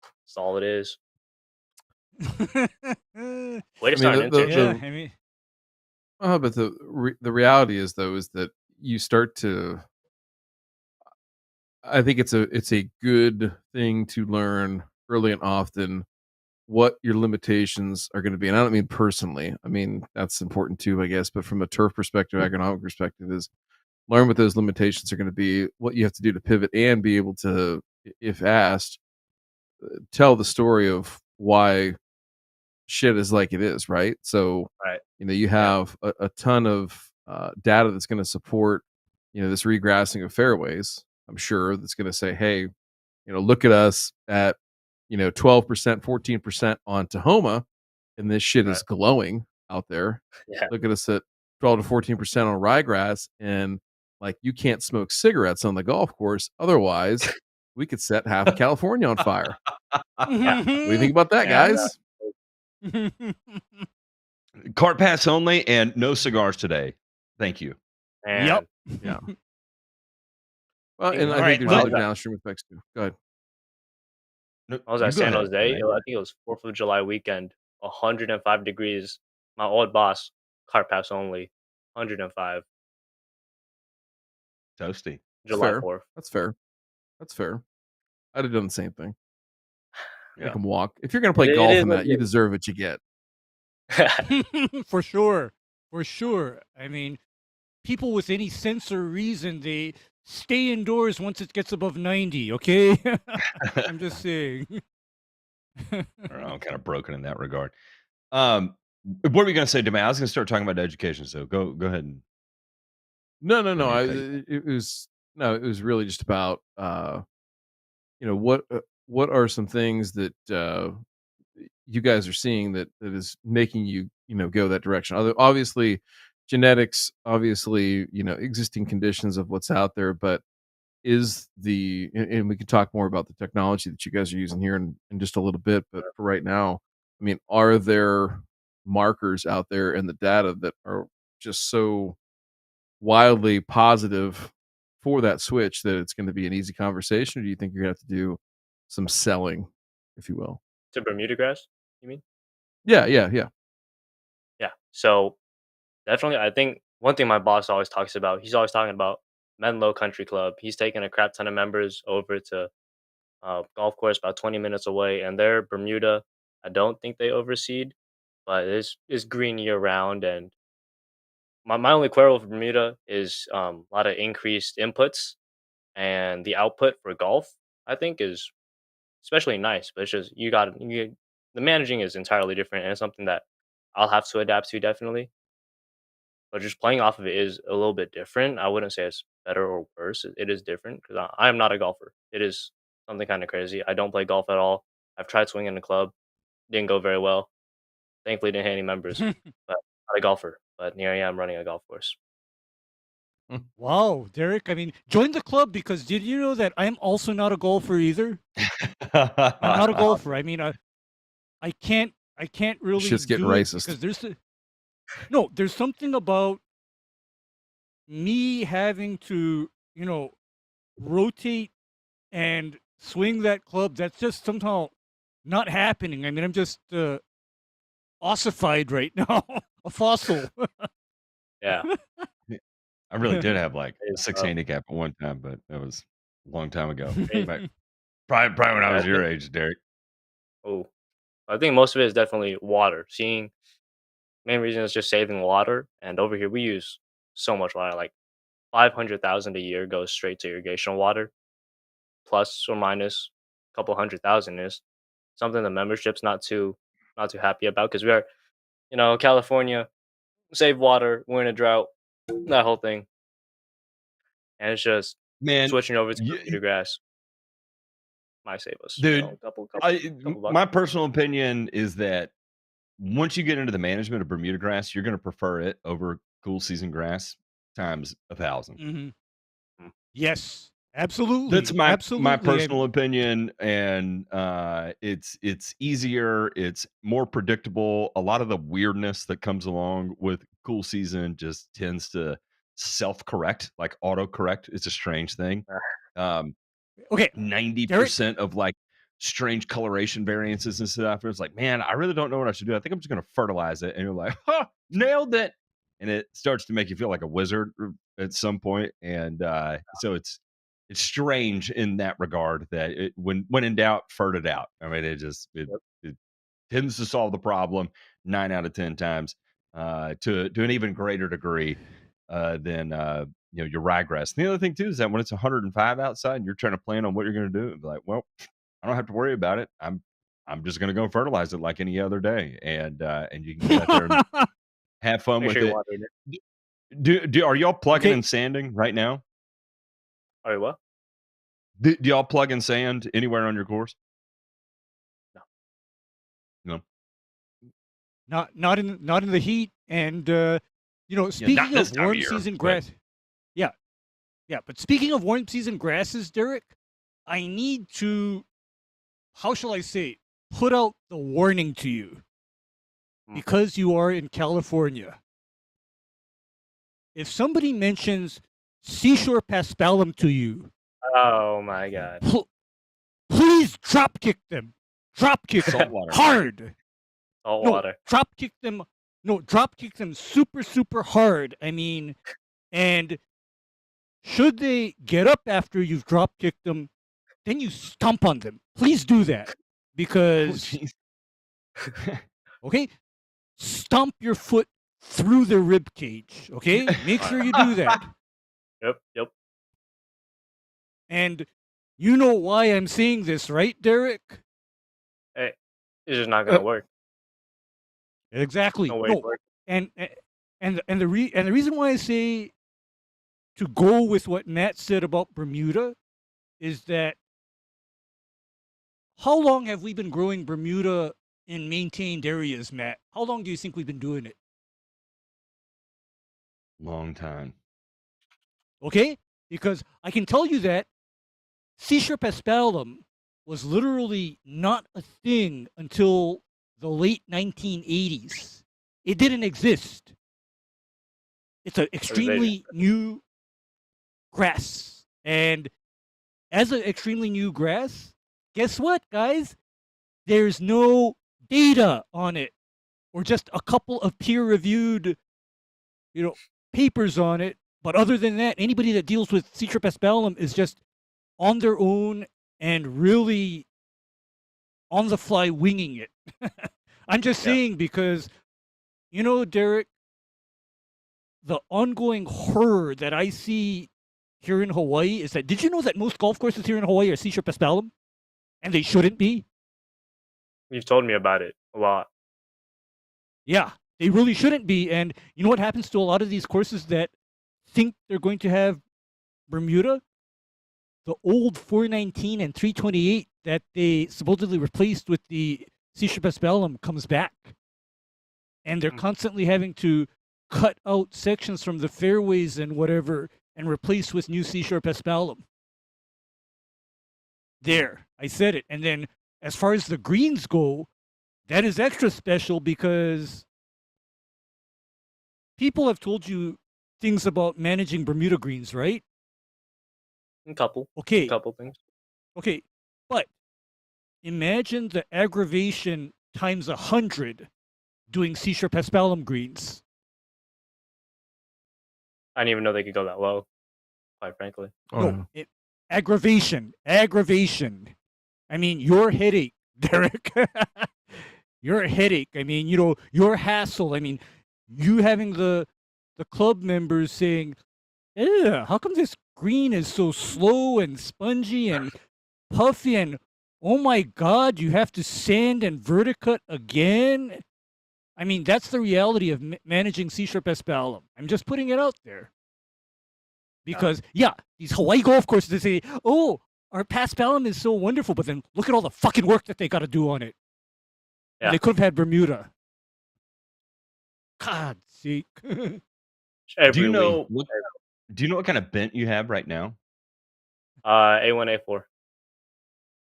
That's all it is. Way to
I mean,
start an
Yeah,
internship.
I mean,
but the reality is though is that you start to. I think it's a good thing to learn early and often what your limitations are going to be. And I don't mean personally. I mean that's important too, I guess. But from a turf perspective, agronomic perspective, is learn what those limitations are going to be, what you have to do to pivot, and be able to, if asked, tell the story of why shit is like it is, right? So,
Right.
you
Yeah.
have a ton of data that's going to support, this regrassing of fairways. I'm sure that's going to say, hey, look at us at, 12%, 14% on Tahoma, and this shit
Right.
is glowing out there.
Yeah.
Look at us at 12 to 14% on ryegrass, and like you can't smoke cigarettes on the golf course. Otherwise, we could set half of California on fire.
Yeah.
What do you think about that,
Yeah.
guys?
Cart pass only and no cigars today. Thank you.
Yep.
And
Yeah. Well,
Dang,
and I
all
think
right,
there's
well-
other downstream effects too. Go ahead.
No,
I was
you
at
go
San
ahead,
Jose.
Renee.
I think it was 4th of July weekend. 105 degrees. My old boss, car pass only. 105.
Toasty.
July
Fair.
4th.
That's fair. That's fair. I'd have done the same thing.
Yeah.
Make them walk. If you're going to play
It
golf
is
in
what
that,
it
you
is.
deserve what you get.
For sure. For sure. I mean, people with any sense or reason, they stay indoors once it gets above 90, okay? I'm just saying.
I don't know, I'm kind of broken in that regard. What were we going to say, Demay? I was going to start talking about education, so go ahead and
No.
Renee,
It was really just about what are some things that you guys are seeing that is making you go that direction. Obviously, genetics, obviously, existing conditions of what's out there, but and we can talk more about the technology that you guys are using here in just a little bit. But for right now, I mean, are there markers out there in the data that are just so wildly positive for that switch that it's going to be an easy conversation, or do you think you're going to have to do some selling, if you will?
To Bermuda grass, you mean?
Yeah.
Yeah. So definitely, I think one thing my boss always talks about, he's always talking about Menlo Country Club. He's taking a crap ton of members over to golf course about 20 minutes away, and their Bermuda, I don't think they overseed, but it's green year round. And my only quarrel with Bermuda is a lot of increased inputs, and the output for golf, I think, is especially nice. But it's just the managing is entirely different, and it's something that I'll have to adapt to definitely. But just playing off of it is a little bit different. I wouldn't say it's better or worse. It is different because I am not a golfer. It is something kind of crazy. I don't play golf at all. I've tried swinging a club, didn't go very well. Thankfully, didn't hit any members. But not a golfer. But here I am running a golf course.
Wow, Derrick. I mean, join the club because did you know that I'm also not a golfer either? I'm not a golfer. I mean, I can't really
Shit's getting
do it
racist.
because there's something about me having to, rotate and swing that club, that's just somehow not happening. I mean, I'm just ossified right now, a fossil.
Yeah.
I really did have like a
It's
6
tough.
handicap at one time, but that was a long time ago.
Hey,
Probably when I
I
was your
think
age, Derek.
oh, I think most of it is definitely water. Seeing main reason is just saving water, and over here we use so much water, like 500,000 a year goes straight to irrigation water, plus or minus a couple 100,000 is something the membership's not too happy about because we are, California, save water, we're in a drought, that whole thing, and it's just
Man,
switching over to
you,
Bermuda grass might save us,
dude,
a couple couple
I
couple bucks.
my personal opinion is that once you get into the management of Bermuda grass, you're going to prefer it over cool season grass times 1,000.
Hmm.
Mm,
Yes,
That's
absolutely,
my
absolutely.
personal opinion, and it's easier, it's more predictable. A lot of the weirdness that comes along with cool season just tends to self-correct, like auto-correct. It's a strange thing.
uh,
Um,
Okay, Derek.
90% of like strange coloration variances and stuff. It's like, man, I really don't know what I should do. I think I'm just gonna fertilize it. And you're like, huh, nailed it. And it starts to make you feel like a wizard at some point. And so it's strange in that regard that when in doubt, fert it out. I mean,
yep,
it tends to solve the problem 9 out of 10 times to an even greater degree than your ryegrass. And the other thing too is that when it's 105 outside and you're trying to plan on what you're going to do, it'd be like, well, I don't have to worry about it. I'm just going to go fertilize it like any other day, and you can get out there and have fun
make
with
sure you
it.
water it.
Do are y'all plugging
Okay,
and sanding right now?
All right, what?
Do y'all plug and sand anywhere on your course?
No.
No.
not in the heat, and
Yeah, not
speaking
this
of
time of
warm
year,
season
but
grass. Yeah, yeah. But speaking of warm season grasses, Derek, I need to, how shall I say, put out the warning to you
Mm.
because you are in California. If somebody mentions seashore paspalum to you,
Oh my god.
please drop kick them. Drop kick
salt
them
water.
hard.
Salt
No,
water.
drop kick them. No, drop kick them super, super hard. I mean, and should they get up after you've drop kicked them, then you stomp on them. Please do that
Oh,
because,
jeez.
okay, stomp your foot through their rib cage. Okay, make
All
sure
right.
you do that.
Yep.
And you know why I'm saying this, right, Derek?
Hey, it's just not gonna work.
Exactly.
No way it
No,
works.
and the reason why I say to go with what Matt said about Bermuda is that how long have we been growing Bermuda in maintained areas, Matt? How long do you think we've been doing it?
Long time.
Okay? Because I can tell you that Seashore paspalum was literally not a thing until the late 1980s. It didn't exist. It's an
It was big.
extremely new grass. And as an extremely new grass, guess what, guys? There's no data on it or just a couple of peer-reviewed, papers on it. But other than that, anybody that deals with Seashore paspalum is just on their own and really on the fly winging it. I'm just
Yeah.
saying because, Derek, the ongoing horror that I see here in Hawaii is that, did you know that most golf courses here in Hawaii are seashore paspalum? And they shouldn't be?
You've told me about it a lot.
Yeah, they really shouldn't be. And you know what happens to a lot of these courses that think they're going to have Bermuda? The old 419 and 328 that they supposedly replaced with the seashore paspalum comes back. And they're
Mm.
constantly having to cut out sections from the fairways and whatever and replace with new seashore paspalum. There, I said it. And then as far as the greens go, that is extra special because people have told you things about managing Bermuda greens, right?
A couple
Okay,
things.
okay, but imagine the aggravation times 100 doing seashore paspalum greens.
I didn't even know they could go that low, quite frankly.
Oh,
No,
no.
aggravation. I mean, your headache, Derek. Your headache. I mean, your hassle. I mean, you having the club members saying, "Yeah, how come this green is so slow and spongy and puffy and oh my God, you have to sand and verticut again?" I mean, that's the reality of managing seashore paspalum. I'm just putting it out there. Because these Hawaii golf courses, they say, "Oh, our paspalum is so wonderful," but then look at all the fucking work that they got to do on it. And
Yeah.
they could have had Bermuda. God sake.
Do
Every
you
week.
know what? Do you know what kind of bent you have right now?
A1, A4.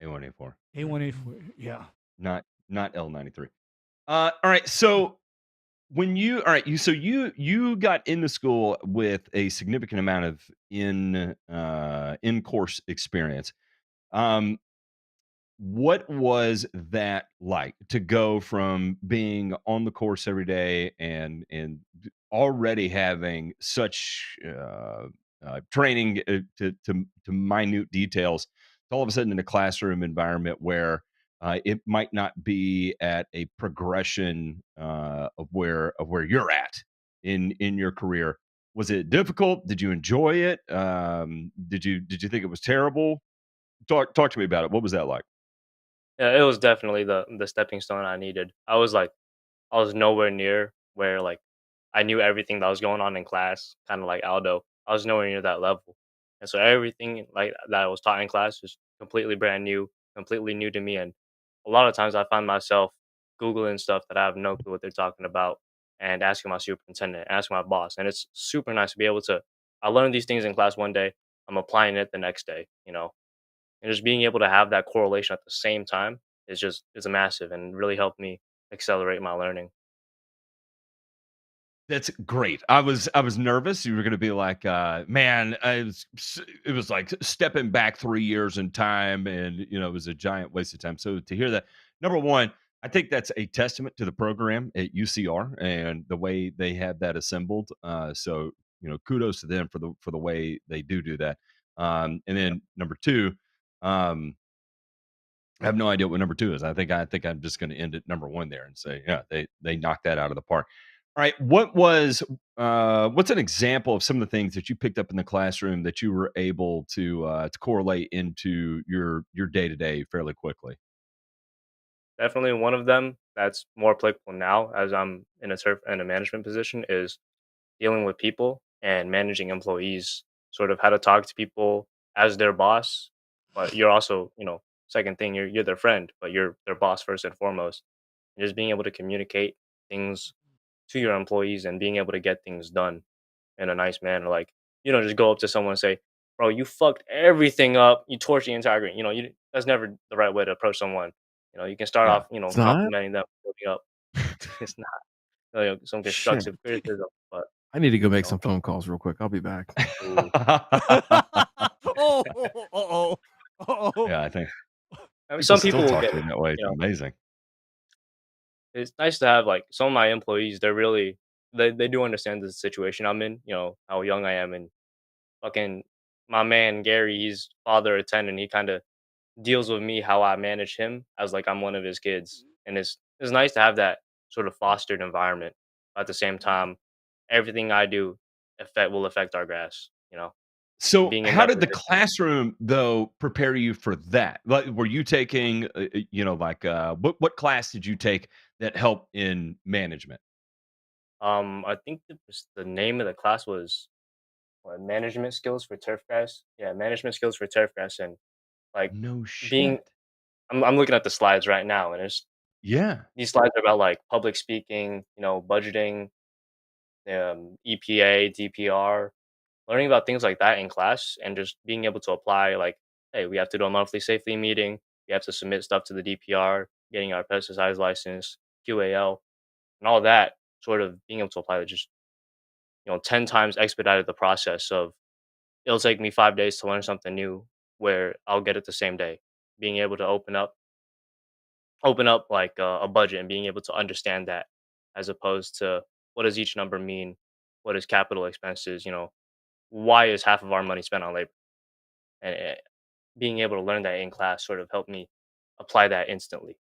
A1, A4.
A1A4, yeah.
Not L93. All right. So you got into school with a significant amount of in course experience. Um, what was that like to go from being on the course every day and already having such training to minute details to all of a sudden in a classroom environment where it might not be at a progression of where you're at in your career? Was it difficult? Did you enjoy it? Did you think it was terrible? Talk to me about it. What was that like?
Yeah, it was definitely the stepping stone I needed. I was nowhere near where like I knew everything that was going on in class, kind of like Aldo. I was nowhere near that level, and so everything like that I was taught in class was completely brand new, completely new to me. And a lot of times I find myself googling stuff that I have no clue what they're talking about, and asking my superintendent, asking my boss. And it's super nice to be able to. I learned these things in class one day. I'm applying it the next day. And just being able to have that correlation at the same time is a massive and really helped me accelerate my learning.
That's great. I was nervous. You were gonna be like, man, it was like stepping back 3 years in time, and it was a giant waste of time. So to hear that, number one, I think that's a testament to the program at UCR and the way they have that assembled. So kudos to them for the way they do that. And then number two, um, I have no idea what number two is. I think I'm just going to end at number one there and say, yeah, they knocked that out of the park. All right, what's an example of some of the things that you picked up in the classroom that you were able to correlate into your day to day fairly quickly?
Definitely one of them that's more applicable now as I'm in a management position is dealing with people and managing employees, sort of how to talk to people as their boss, but you're also, second thing, you're their friend, but you're their boss first and foremost. And just being able to communicate things to your employees and being able to get things done in a nice manner. Like, just go up to someone and say, "Bro, you fucked everything up. You torched the entire green." That's never the right way to approach someone. You can start
Yeah.
off,
It's not?
complimenting them, building up. It's not, some
Shit.
constructive criticism, but
I need to go
you
make
know,
some phone calls real quick. I'll be back.
ooh.
Oh, uh-oh. Uh-oh.
Yeah, I think
I mean,
people
some
still
people will
talk
get
to you
it.
that way. It's
You know,
amazing.
it's nice to have like some of my employees. They're really they do understand the situation I'm in. How young I am, and fucking my man Gary, he's father of 10, and he kind of deals with me how I manage him as like I'm one of his kids, and it's nice to have that sort of fostered environment. At the same time, everything I do will affect our grass. And
So,
being in
how
that
did the
position,
classroom though prepare you for that? Like, were you taking, like, what class did you take that helped in management?
I think the name of the class was what, management skills for turfgrass. Yeah, management skills for turfgrass, and like
No
being.
shit.
I'm looking at the slides right now, and
Yeah.
these slides are about like public speaking, budgeting, EPA, DPR, learning about things like that in class, and just being able to apply. Like, hey, we have to do a monthly safety meeting. We have to submit stuff to the DPR, getting our pesticides license, QAL, and all that. Sort of being able to apply 10 times expedited the process of it'll take me 5 days to learn something new where I'll get it the same day. Being able to open up like a budget and being able to understand that as opposed to what does each number mean? What is capital expenses? Why is half of our money spent on labor? And being able to learn that in class sort of helped me apply that instantly.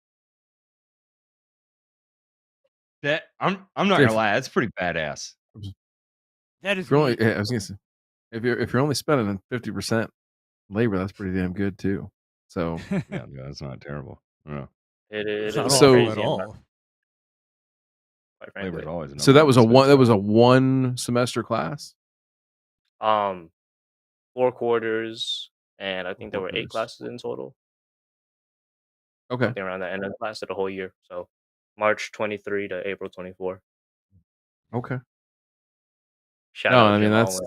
That I'm not gonna lie, that's pretty badass.
That is
If you're only,
neat.
I was gonna say, if you're only spending 50% labor, that's pretty damn good too. So
Yeah, that's not terrible. Yeah.
It
It's
is
not
a
So-
little
awful
crazy
at
and
all.
quite
Labor's
frankly.
always a
so that was a
number
one that was a one semester class.
4 quarters, and I think there were 8
quarters.
classes in total.
Okay.
Something around that, and then lasted a whole year. So March 23 to April 24.
Okay.
Shout
No,
out
I mean
Jim
that's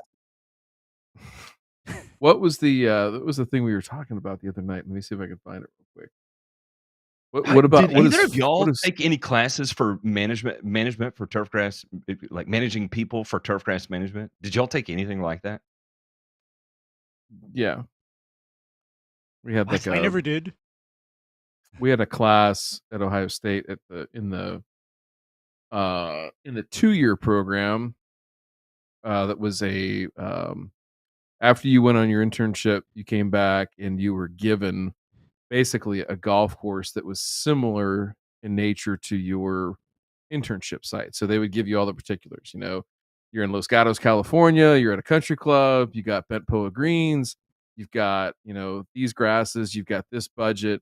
Allen.
what was the thing we were talking about the other night? Let me see if I can find it real quick. What about
did either of y'all take any classes for management for turfgrass, like managing people for turfgrass management? Did y'all take anything like that?
Yeah. We had like
I never did.
we had a class at Ohio State in the 2-year program that was a after you went on your internship, you came back and you were given basically a golf course that was similar in nature to your internship site. So they would give you all the particulars. You're in Los Gatos, California. You're at a country club. You got bent poa greens. You've got these grasses. You've got this budget,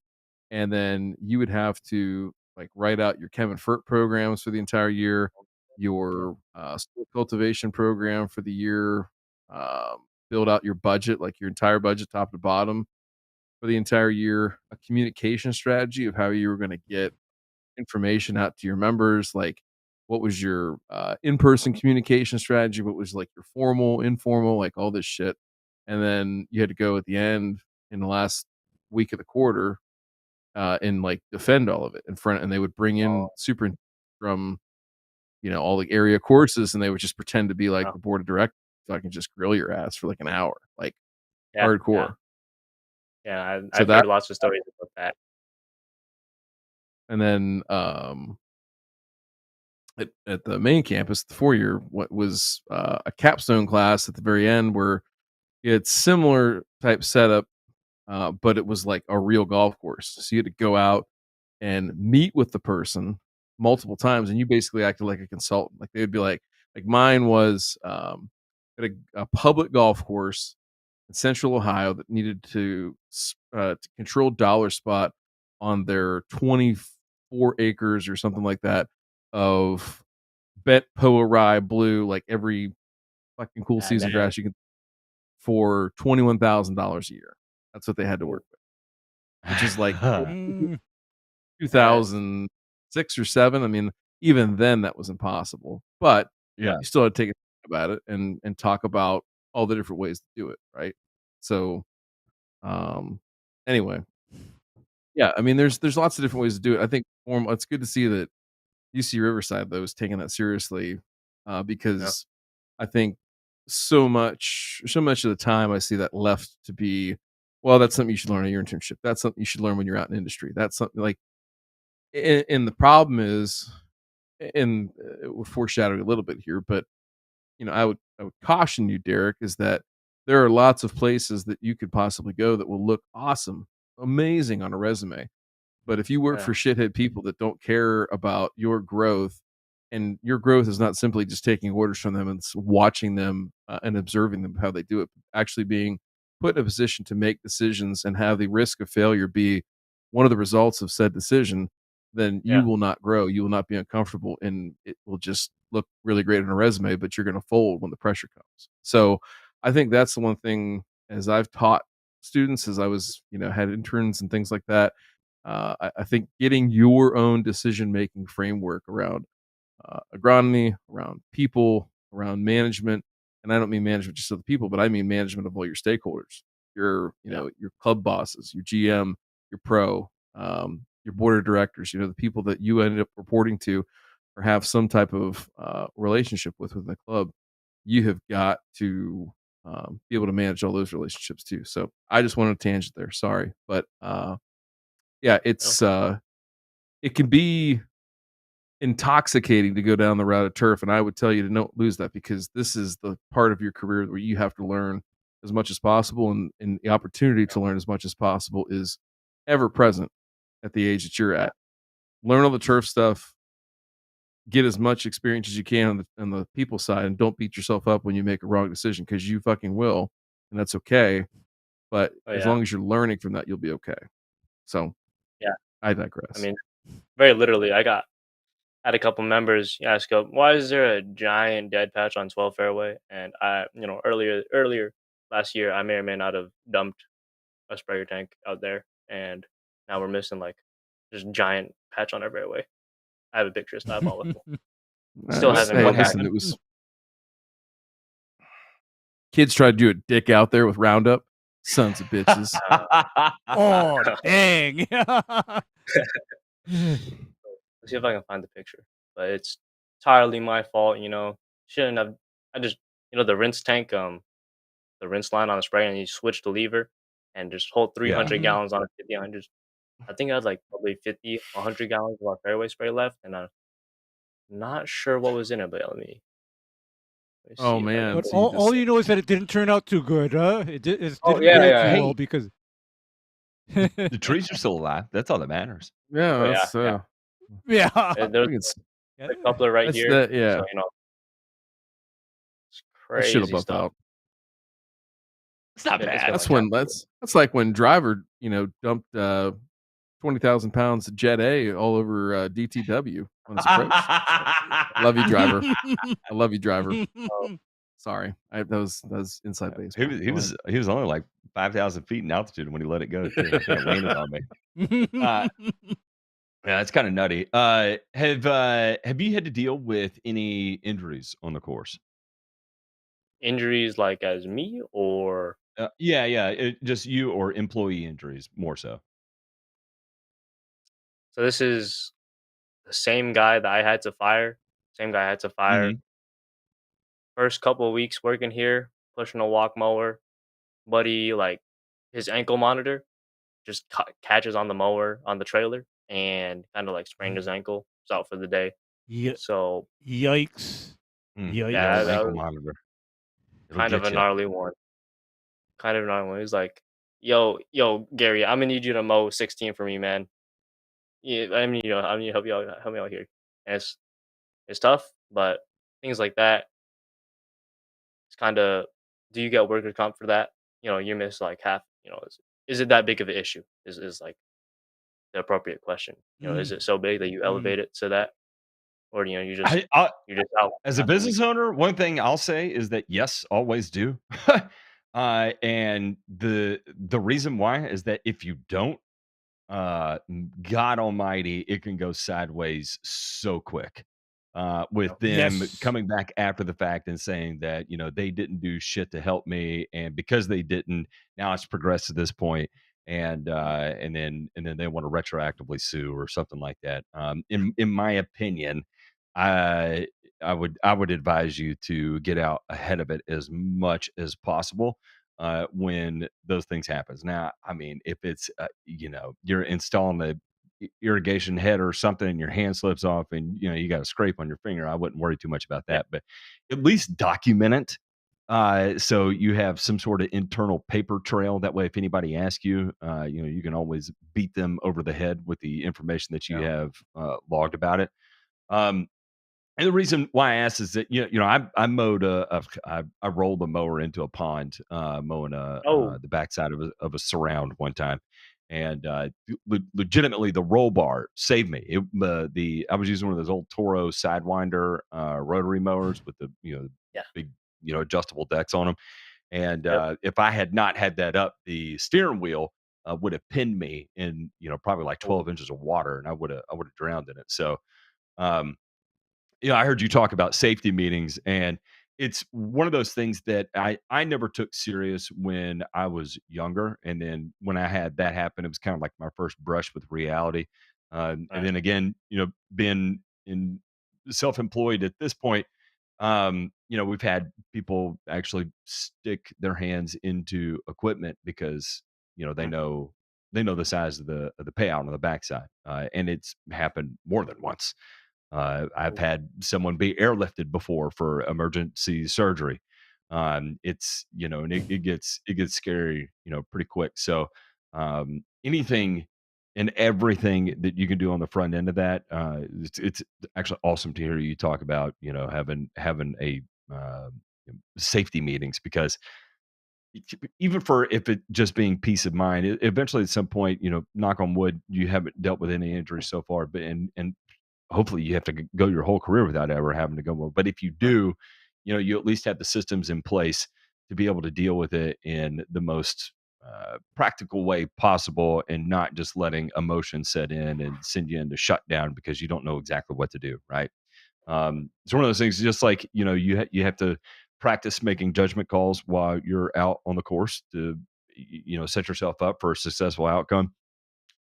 and then you would have to like write out your Kevin Furt programs for the entire year, your soil cultivation program for the year, build out your budget, like your entire budget, top to bottom, for the entire year, a communication strategy of how you were going to get information out to your members, like what was your in-person communication strategy, what was like your formal, informal, like all this shit. And then you had to go at the end in the last week of the quarter and like defend all of it in front, and they would bring in super from all the area courses, and they would just pretend to be like the board of directors, so I can just grill your ass for like an hour, like hardcore.
Yeah,
So
I've heard lots of stories about that.
And then at the main campus, the 4-year, what was a capstone class at the very end where it's similar type setup, but it was like a real golf course. So you had to go out and meet with the person multiple times, and you basically acted like a consultant. Like they would be like mine was at a public golf course in Central Ohio that needed to control dollar spot on their 24 acres or something like that of bent poa rye blue, like every fucking cool season grass you can, for $21,000 a year. That's what they had to work with, which is like 2006 or 7. I mean, even then that was impossible, but
Yeah.
you still had to take a think about it and talk about all the different ways to do it, right? So anyway, yeah, I mean there's lots of different ways to do it. I think it's good to see that UC Riverside though is taking that seriously, because I think so much of the time I see that left to be, well, that's something you should learn at your internship. That's something you should learn when you're out in industry. That's something like, and the problem is, and we're foreshadowing a little bit here, but I would caution you, Derrick, is that there are lots of places that you could possibly go that will look awesome, amazing on a resume. But if you work for shithead people that don't care about your growth, and your growth is not simply just taking orders from them and watching them and observing them how they do it, actually being put in a position to make decisions and have the risk of failure be one of the results of said decision, then you will not grow. You will not be uncomfortable, and it will just look really great on a resume, but you're going to fold when the pressure comes. So I think that's the one thing, as I've taught students, as I was, had interns and things like that. I think getting your own decision-making framework around agronomy, around people, around management, and I don't mean management just of the people, but I mean management of all your stakeholders, your your club bosses, your GM, your pro, your board of directors, the people that you end up reporting to or have some type of relationship with within the club. you have got to be able to manage all those relationships too. So I just went on a tangent there. Sorry, but yeah, it can be intoxicating to go down the route of turf, and I would tell you to don't lose that, because this is the part of your career where you have to learn as much as possible, and the opportunity to learn as much as possible is ever present at the age that you're at. Learn all the turf stuff, get as much experience as you can on the people side, and don't beat yourself up when you make a wrong decision, because you fucking will, and that's okay. But
Oh
as
yeah,
long as you're learning from that, you'll be okay. So
yeah.
I
I
digress.
mean, very literally, had a couple members ask up, "Why is there a giant dead patch on 12 fairway?" And earlier last year, I may or may not have dumped a sprayer tank out there, and now we're missing like just giant patch on our fairway. I have a picture. It's diabolical. Still haven't
Hey,
what
come back.
listen, it was kids tried to do a dick out there with Roundup. Sons of bitches.
Oh, dang.
Let's see if I can find the picture. But it's entirely my fault. Shouldn't have. I just the rinse tank, the rinse line on the spray, and you switch the lever, and just hold
Yeah.
300
Mhm.
gallons on a 50. I think I had like probably 50, 100 gallons of our fairway spray left, and I'm not sure what was in it. But let me
Oh
see if I can
man,
But
put.
so you
all
just
you know is that it didn't turn out too good, huh? It
Oh
didn't
yeah,
go
yeah,
too
yeah.
well
Hey,
because
the trees are still alive. That's all that matters.
yeah,
Oh yeah,
that's
yeah.
yeah.
There's
we can s-
Yeah.
a coupler right
that's
here,
that yeah,
so it's
that shit'll
crazy
buff
stuff.
out.
It's not
It's gonna
bad.
That's
have
when that's like when Driver, dumped 20,000 pounds of Jet A all over DTW on his approach. So, love you, Driver. I love you, Driver.
oh,
Sorry, that was inside
He
baseball.
was he
Go ahead.
was he was only like 5,000 feet in altitude when he let it go too. I think it landed on me. Uh, yeah, it's kind of nutty. Have you had to deal with any injuries on the course?
injuries like as me or
Yeah. Just you or employee injuries more so.
so this is the same guy that I had to fire. Same guy I had to fire.
Hmm.
First couple of weeks working here, pushing a walk mower, buddy, like his ankle monitor just catches on the mower on the trailer and kind of like sprained his ankle. He's out for the day.
Yeah.
So
Yikes.
The old
yeah, that
Yikes.
ankle
was
monitor. It'll
kind of
get
a
you.
gnarly one. Kind of a gnarly one. He's like, yo, Gary, I'm gonna need you to mow 16 for me, man. Yeah, I mean, help me out here. And it's tough, but things like that, it's kind of, do you get workers comp for that? You miss like half. Is it that big of an issue? Is like the appropriate question. Is
Mm,
it so big that you
mm.
elevate it to that, or
I
you're just out
As a
half the week?
business owner, one thing I'll say is that yes, always do. And the reason why is that if you don't, God Almighty, it can go sideways so quick. With them
Yes.
coming back after the fact and saying that they didn't do shit to help me, and because they didn't, now it's progressed to this point, and then they want to retroactively sue or something like that. In my opinion, I I would advise you to get out ahead of it as much as possible when those things happens. Now, I mean, if it's you're installing a irrigation head or something and your hand slips off and you got a scrape on your finger, I wouldn't worry too much about
Yeah.
that. But at least document it. So you have some sort of internal paper trail. That way, if anybody asks you, you can always beat them over the head with the information that you
Yeah.
have logged about it. Um, and the reason why I asked is that I mowed I rolled a mower into a pond, mowing
Oh,
the backside of a surround one time, and legitimately the roll bar saved me. I was using one of those old Toro Sidewinder rotary mowers with the
yeah.
big adjustable decks on them, and
Yep.
if I had not had that up, the steering wheel would have pinned me in probably like
Oh,
12 inches of water, and I would have drowned in it. So. Um, I heard you talk about safety meetings, and it's one of those things that I never took serious when I was younger, and then when I had that happen, it was kind of like my first brush with reality. And
right.
then again, being in self-employed at this point, We've had people actually stick their hands into equipment because they know the size of the payout on the backside, and it's happened more than once. I've
Oof.
had someone be airlifted before for emergency surgery. And it gets scary, pretty quick. So anything and everything that you can do on the front end of that, it's actually awesome to hear you talk about, having a safety meetings because even for if it just being peace of mind, eventually at some point, knock on wood, you haven't dealt with any injuries so far, but and hopefully you have to go your whole career without ever having to go well. But if you
Right.
do, you at least have the systems in place to be able to deal with it in the most practical way possible and not just letting emotion set in and send you into shutdown because you don't know exactly what to do. Right. It's one of those things, just like, you have to practice making judgment calls while you're out on the course to, set yourself up for a successful outcome.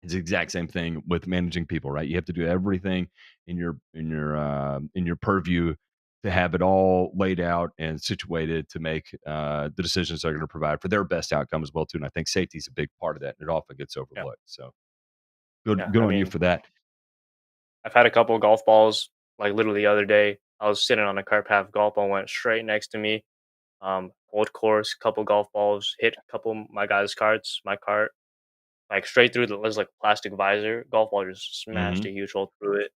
It's the exact same thing with managing people, right? You have to do everything in your purview to have it all laid out and situated to make the decisions that are going to provide for their best outcome as well too. And I think safety is a big part of that, and it often gets
Yeah.
overlooked. So good,
Yeah.
good
I
on you
mean,
for that.
I've had a couple of golf balls, like literally the other day. I was sitting on a cart path, golf ball went straight next to me. Old course, couple golf balls, hit a couple of my guys' carts, my cart, like straight through there's like plastic visor. Golf ball just smashed
Hmm.
a huge hole through it.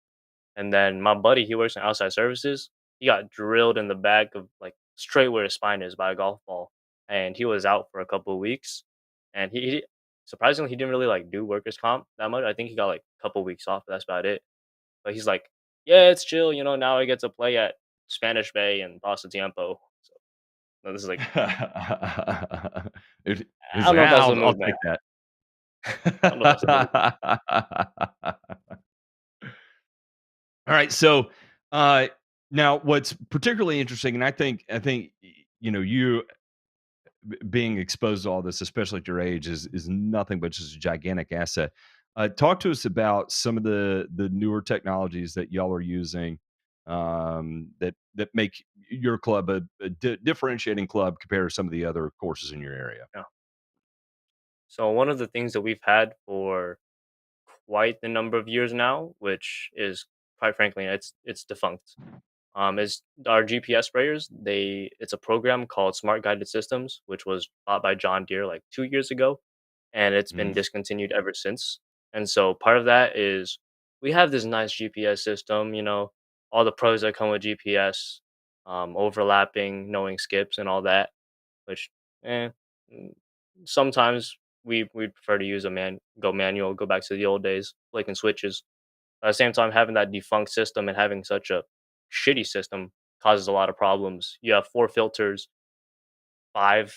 And then my buddy, he works in outside services. He got drilled in the back of like straight where his spine is by a golf ball, and he was out for a couple of weeks. And he surprisingly he didn't really like do workers comp that much. I think he got like a couple weeks off, but that's about it. But he's like, yeah, it's chill. Now I get to play at Spanish Bay and Paso Tiempo. So no, this is like
It-
I
it's
don't
like,
know if that's the
I'll
move, man.
take that.
I don't know if that's the move.
All right. So now what's particularly interesting, and I think you being exposed to all this, especially at your age, is nothing but just a gigantic asset. Talk to us about some of the newer technologies that y'all are using, that make your club a differentiating club compared to some of the other courses in your area.
Yeah. So one of the things that we've had for quite the number of years now, which is quite frankly, it's defunct. Is our GPS sprayers. It's a program called Smart Guided Systems, which was bought by John Deere like 2 years ago, and it's been
Mhm.
discontinued ever since. And so part of that is we have this nice GPS system, all the pros that come with GPS, overlapping, knowing skips and all that, which eh, mm, sometimes we prefer to use go manual, go back to the old days, flicking switches. At the same time, having that defunct system and having such a shitty system causes a lot of problems. You have four filters, five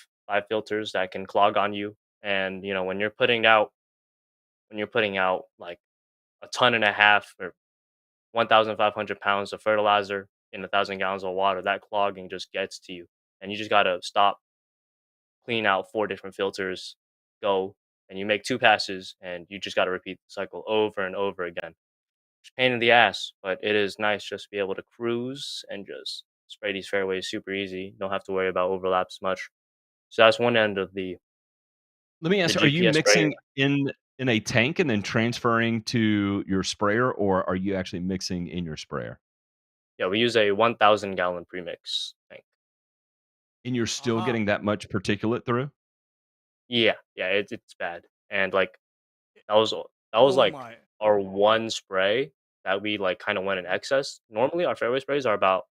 filters that can clog on you, and when you're putting out like a ton and a half or 1,500 pounds of fertilizer in 1,000 gallons of water, that clogging just gets to you, and you just gotta stop, clean out four different filters, go, and you make two passes, and you just gotta repeat the cycle over and over again. It's a pain in the ass, but it is nice just to be able to cruise and just spray these fairways super easy. Don't have to worry about overlaps much. So that's one end of
Let me
the
ask, are you
GPS sprayer.
mixing in a tank and then transferring to your sprayer, or are you actually mixing in your sprayer?
Yeah, we use a 1,000 gallon premix tank.
And you're still
Uh-huh.
getting that much particulate through?
Yeah, yeah, it's bad. And like that was
Oh
like
my.
our one spray that we like kind of went in excess. Normally our fairway sprays are about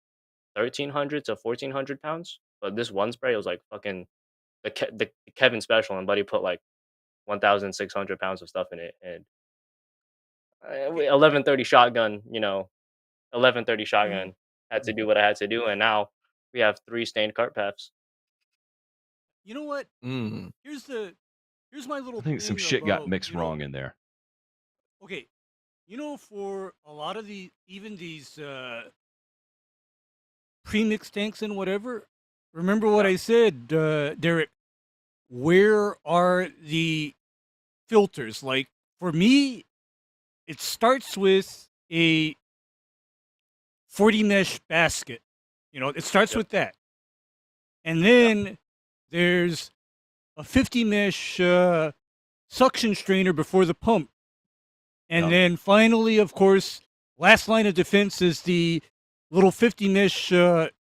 1,300 to 1,400 pounds, but this one spray was like fucking the Kevin special, and buddy put like 1,600 pounds of stuff in it, and
Okay.
1130 shotgun, 1130
Mhm.
shotgun had to do what I had to do, and now we have three stained cart paths.
You know what?
Mm.
Here's my
I
little
think some
thing
shit got
about,
mixed wrong in there.
okay, for a lot of even these premix tanks and whatever, remember what
Yeah,
I said, Derek, where are the filters? Like for me, it starts with a 40 mesh basket, It starts with that. And then there's a 50 mesh suction strainer before the pump. And then finally, of course, last line of defense is the little 50 mesh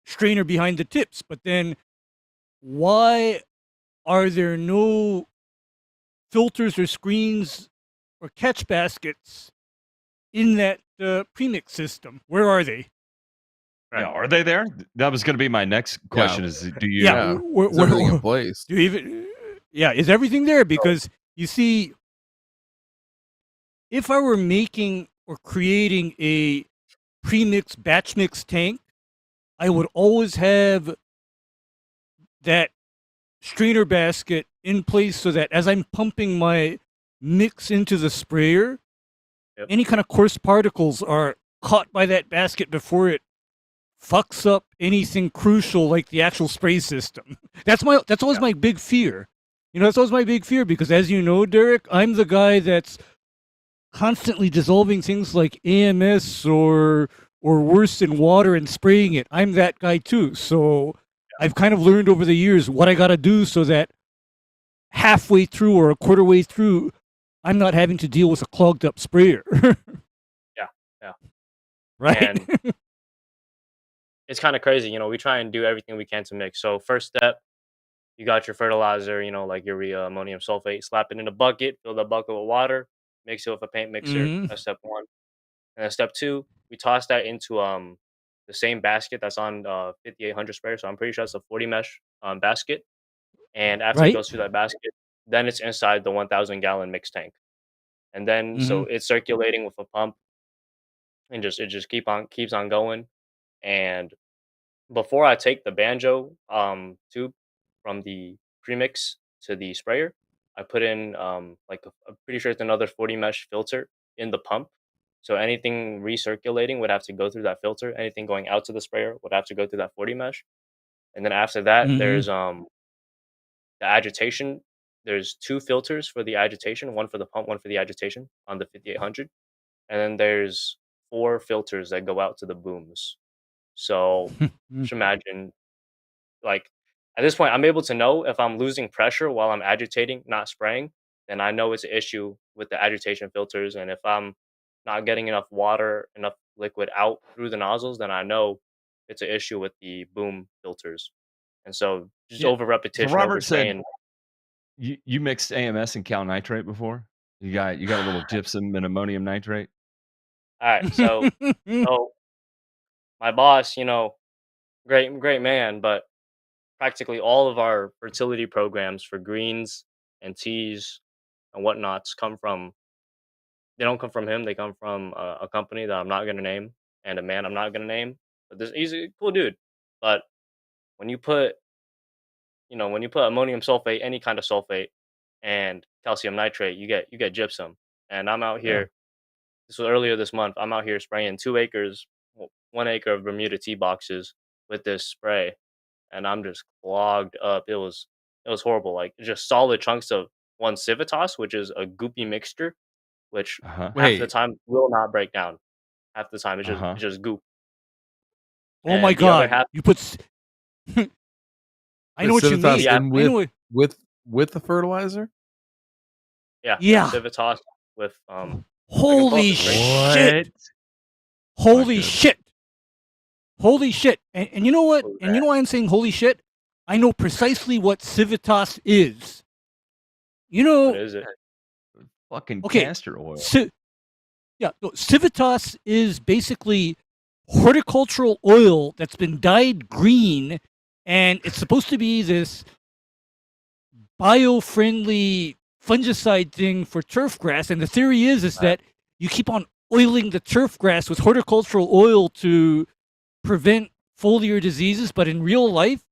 strainer behind the tips. But then why are there no filters or screens or catch baskets in that premix system? Where are they?
Yeah, are they there? That was going to be my next question. Is do you?
Yeah, is everything in place?
Do you even? Yeah, is everything there? Because you see, if I were making or creating a premix batch mix tank, I would always have that strainer basket in place so that as I'm pumping my mix into the sprayer, any kind of coarse particles are caught by that basket before it fucks up anything crucial like the actual spray system. That's always my big fear. That's always my big fear because, as you know, Derrick, I'm the guy that's constantly dissolving things like AMS or worse in water and spraying it. I'm that guy too. So I've kind of learned over the years what I got to do so that halfway through or a quarter way through, I'm not having to deal with a clogged up sprayer.
Yeah.
Right?
And it's kind of crazy. We try and do everything we can to mix. So first step, you got your fertilizer, like urea, ammonium sulfate, slap it in a bucket, fill the bucket with water, mix it with a paint mixer.
Mhm.
That's step one. And then step two, we toss that into the same basket that's on 5800 sprayer. So I'm pretty sure it's a 40 mesh basket. And after it
Right?
goes through that basket, then it's inside the 1,000 gallon mix tank. And then so it's circulating with a pump, and it just keeps on going. And before I take the banjo tube from the premix to the sprayer, I put in like I'm pretty sure it's another 40 mesh filter in the pump. So anything recirculating would have to go through that filter. Anything going out to the sprayer would have to go through that 40 mesh. And then after that, there's the agitation. There's two filters for the agitation, one for the pump, one for the agitation on the 5800. And then there's 4 filters that go out to the booms. So just imagine, like, at this point, I'm able to know if I'm losing pressure while I'm agitating, not spraying, then I know it's an issue with the agitation filters. And if I'm not getting enough water, enough liquid out through the nozzles, then I know it's an issue with the boom filters. And so just over
So
repetition, over
Robert said
spraying.
you mixed AMS and cal nitrate before. You got a little gypsum and ammonium nitrate.
All right, so my boss, great man, but practically all of our fertility programs for greens and teas and whatnots they don't come from him. They come from a company that I'm not going to name and a man I'm not going to name. But he's a cool dude. But when you put, when you put ammonium sulfate, any kind of sulfate, and calcium nitrate, you get gypsum. And I'm out
Yeah.
here. This was earlier this month. I'm out here spraying 2 acres, 1 acre of Bermuda tea boxes with this spray, and I'm just clogged up. It was horrible. Like just solid chunks of one Civitas, which is a goopy mixture, which
Uh-huh.
half the time will not break down. Half the time it's just goop.
Oh my
And the other
God!
half,
You put. I know what you
Civitas
mean.
Yeah.
in
I know what-
with the fertilizer.
Yeah.
Civitas with
Holy
it
shit! Holy shit! Holy shit! And you know what? And you know why I'm saying holy shit? I know precisely what Civitas is.
what is it?
Fucking
Okay,
castor oil.
Civitas is basically horticultural oil that's been dyed green, and it's supposed to be this bio-friendly fungicide thing for turfgrass. And the theory is that you keep on oiling the turfgrass with horticultural oil to prevent foliar diseases, but in real life,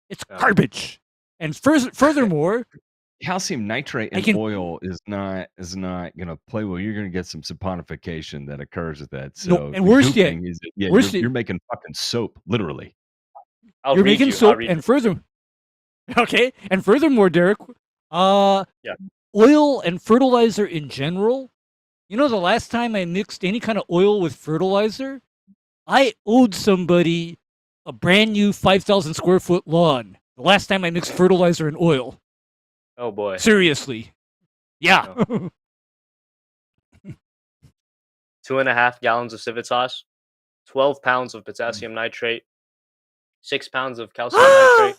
it's garbage. And furthermore,
Calcium nitrate in oil is not going to play well. You're going to get some saponification that occurs with that. So
no, and worse yet,
you're making fucking soap, literally.
You're making soap, and furthermore, Derrick, oil and fertilizer in general. The last time I mixed any kind of oil with fertilizer, I owed somebody a brand new 5,000 square foot lawn. The last time I mixed fertilizer and oil.
Oh boy.
Seriously. Yeah.
2.5 gallons of Civitas, 12 pounds of potassium nitrate, 6 pounds of calcium nitrate,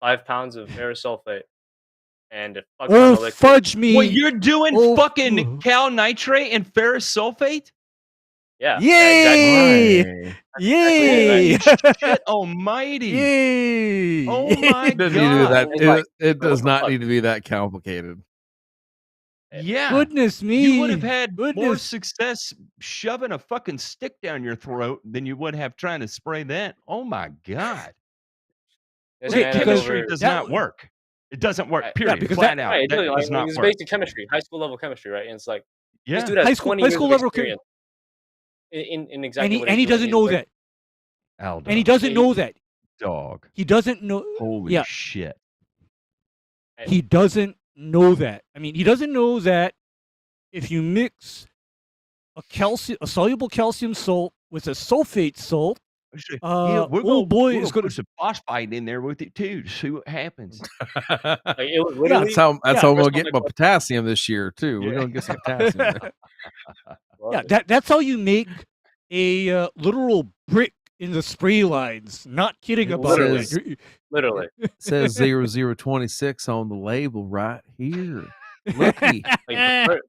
5 pounds of ferrous sulfate, and a fuck ton of liquid.
Fudge me.
Well, you're doing fucking cal nitrate and ferrous sulfate?
Yeah.
Yay!
Exactly.
Yay!
Shit almighty.
Yay!
Oh my
It doesn't need to be
god.
that. It does not need to be that complicated.
Yeah.
Goodness me.
You would have had more success shoving a fucking stick down your throat than you would have trying to spray that. Oh my god.
Okay,
chemistry does not work. It doesn't work. Period.
because
Flat out.
Right,
That does not
it's
work.
basic chemistry, high school level chemistry, right? And it's like this dude
Yeah.
has 20 years of
level
experience in exactly what
and he
he's doing.
doesn't know that.
Aldo.
And he doesn't know that.
Dog.
He doesn't know.
Holy shit.
He doesn't know that. I mean, he doesn't know that if you mix a soluble calcium salt with a sulfate salt,
we're
is going
to put some phosphite in there with it too to see what happens.
That's how I'm gonna get my potassium this year too. We're gonna get some potassium.
That's how you make a literal brick in the spray lines. Not kidding about it.
Literally.
It says 0026 on the label right here. Lucky.
The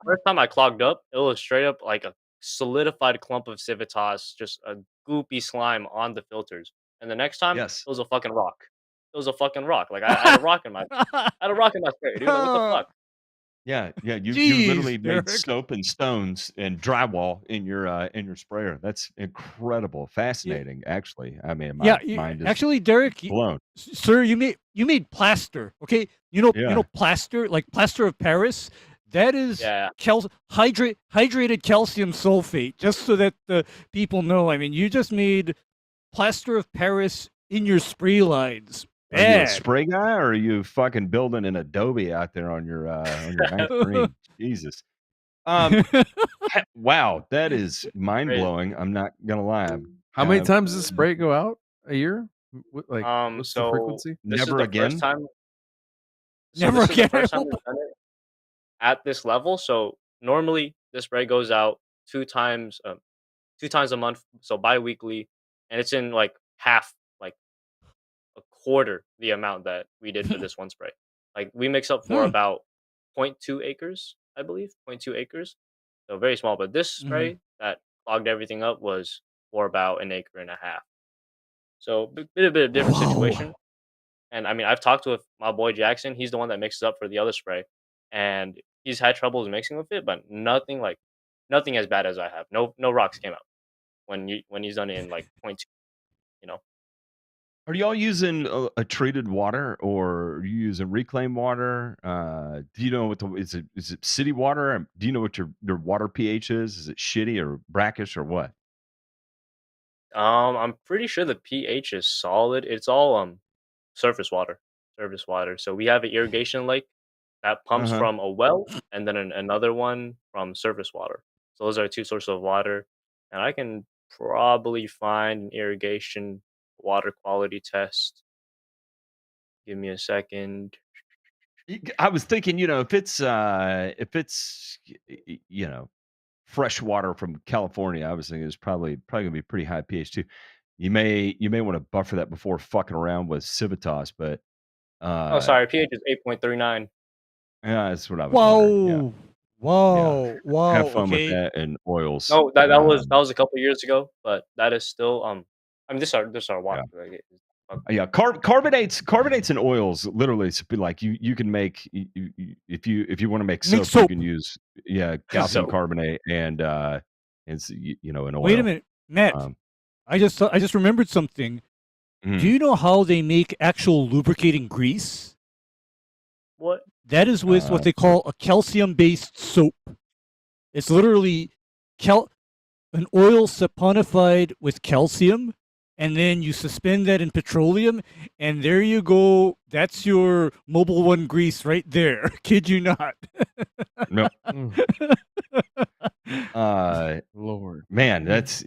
first time I clogged up, it was straight up like a solidified clump of Civitas, just a goopy slime on the filters. And the next time, it was a fucking rock. It was a fucking rock. Like I had a rock in my spray, dude. Like, what the fuck?
Yeah. You literally made soap and stones and drywall in your sprayer. That's incredible, fascinating. Actually, I mean, my mind is
actually, Derrick,
blown.
Sir, you made plaster. Okay, you know plaster, like plaster of Paris. That is hydrated calcium sulfate. Just so that the people know. I mean, you just made plaster of Paris in your spray lines.
Are you a spray guy, or are you fucking building an Adobe out there on your ice cream? Jesus. Wow, that is mind blowing. I'm not gonna lie.
How many times does the spray go out a year? Like, what's the frequency?
Never again.
Never again.
First time we've done it at this level. So normally this spray goes out 2 times a month, so bi-weekly, and it's in like half, like a quarter the amount that we did for this one spray. Like we mix up for about 0.2 acres, I believe, 0.2 acres. So very small, but this spray that clogged everything up was for about 1.5 acres. So a bit of different situation. And I mean, I've talked with my boy Jackson. He's the one that mixes up for the other spray, and he's had troubles mixing with it, but nothing as bad as I have. No rocks came out when he's done it in like 0.2. You know.
Are y'all using a treated water, or are you using reclaimed water? Do you know what is it city water? Do you know what your water pH is? Is it shitty or brackish or what?
I'm pretty sure the pH is solid. It's all surface water. So we have an irrigation lake that pumps from a well, and then another one from surface water. So those are 2 sources of water, and I can probably find an irrigation water quality test. Give me a second.
I was thinking, if it's fresh water from California, I was thinking it's probably gonna be pretty high pH too. You may want to buffer that before fucking around with Civitas, but
oh, sorry, pH is 8.39.
Yeah, that's what I was wondering. Yeah.
Whoa.
Have fun with that and oils.
No, that was a couple years ago, but that is still I mean, this are water.
Yeah, carbonates and oils. Literally, it's like you can make if you want to make soap, you can use calcium carbonate and an oil.
Wait a minute, Matt. I just remembered something. Do you know how they make actual lubricating grease?
What?
That is with what they call a calcium-based soap. It's literally an oil saponified with calcium, and then you suspend that in petroleum, and there you go. That's your Mobile One grease right there. Kid you not.
No.
Lord.
Man, that's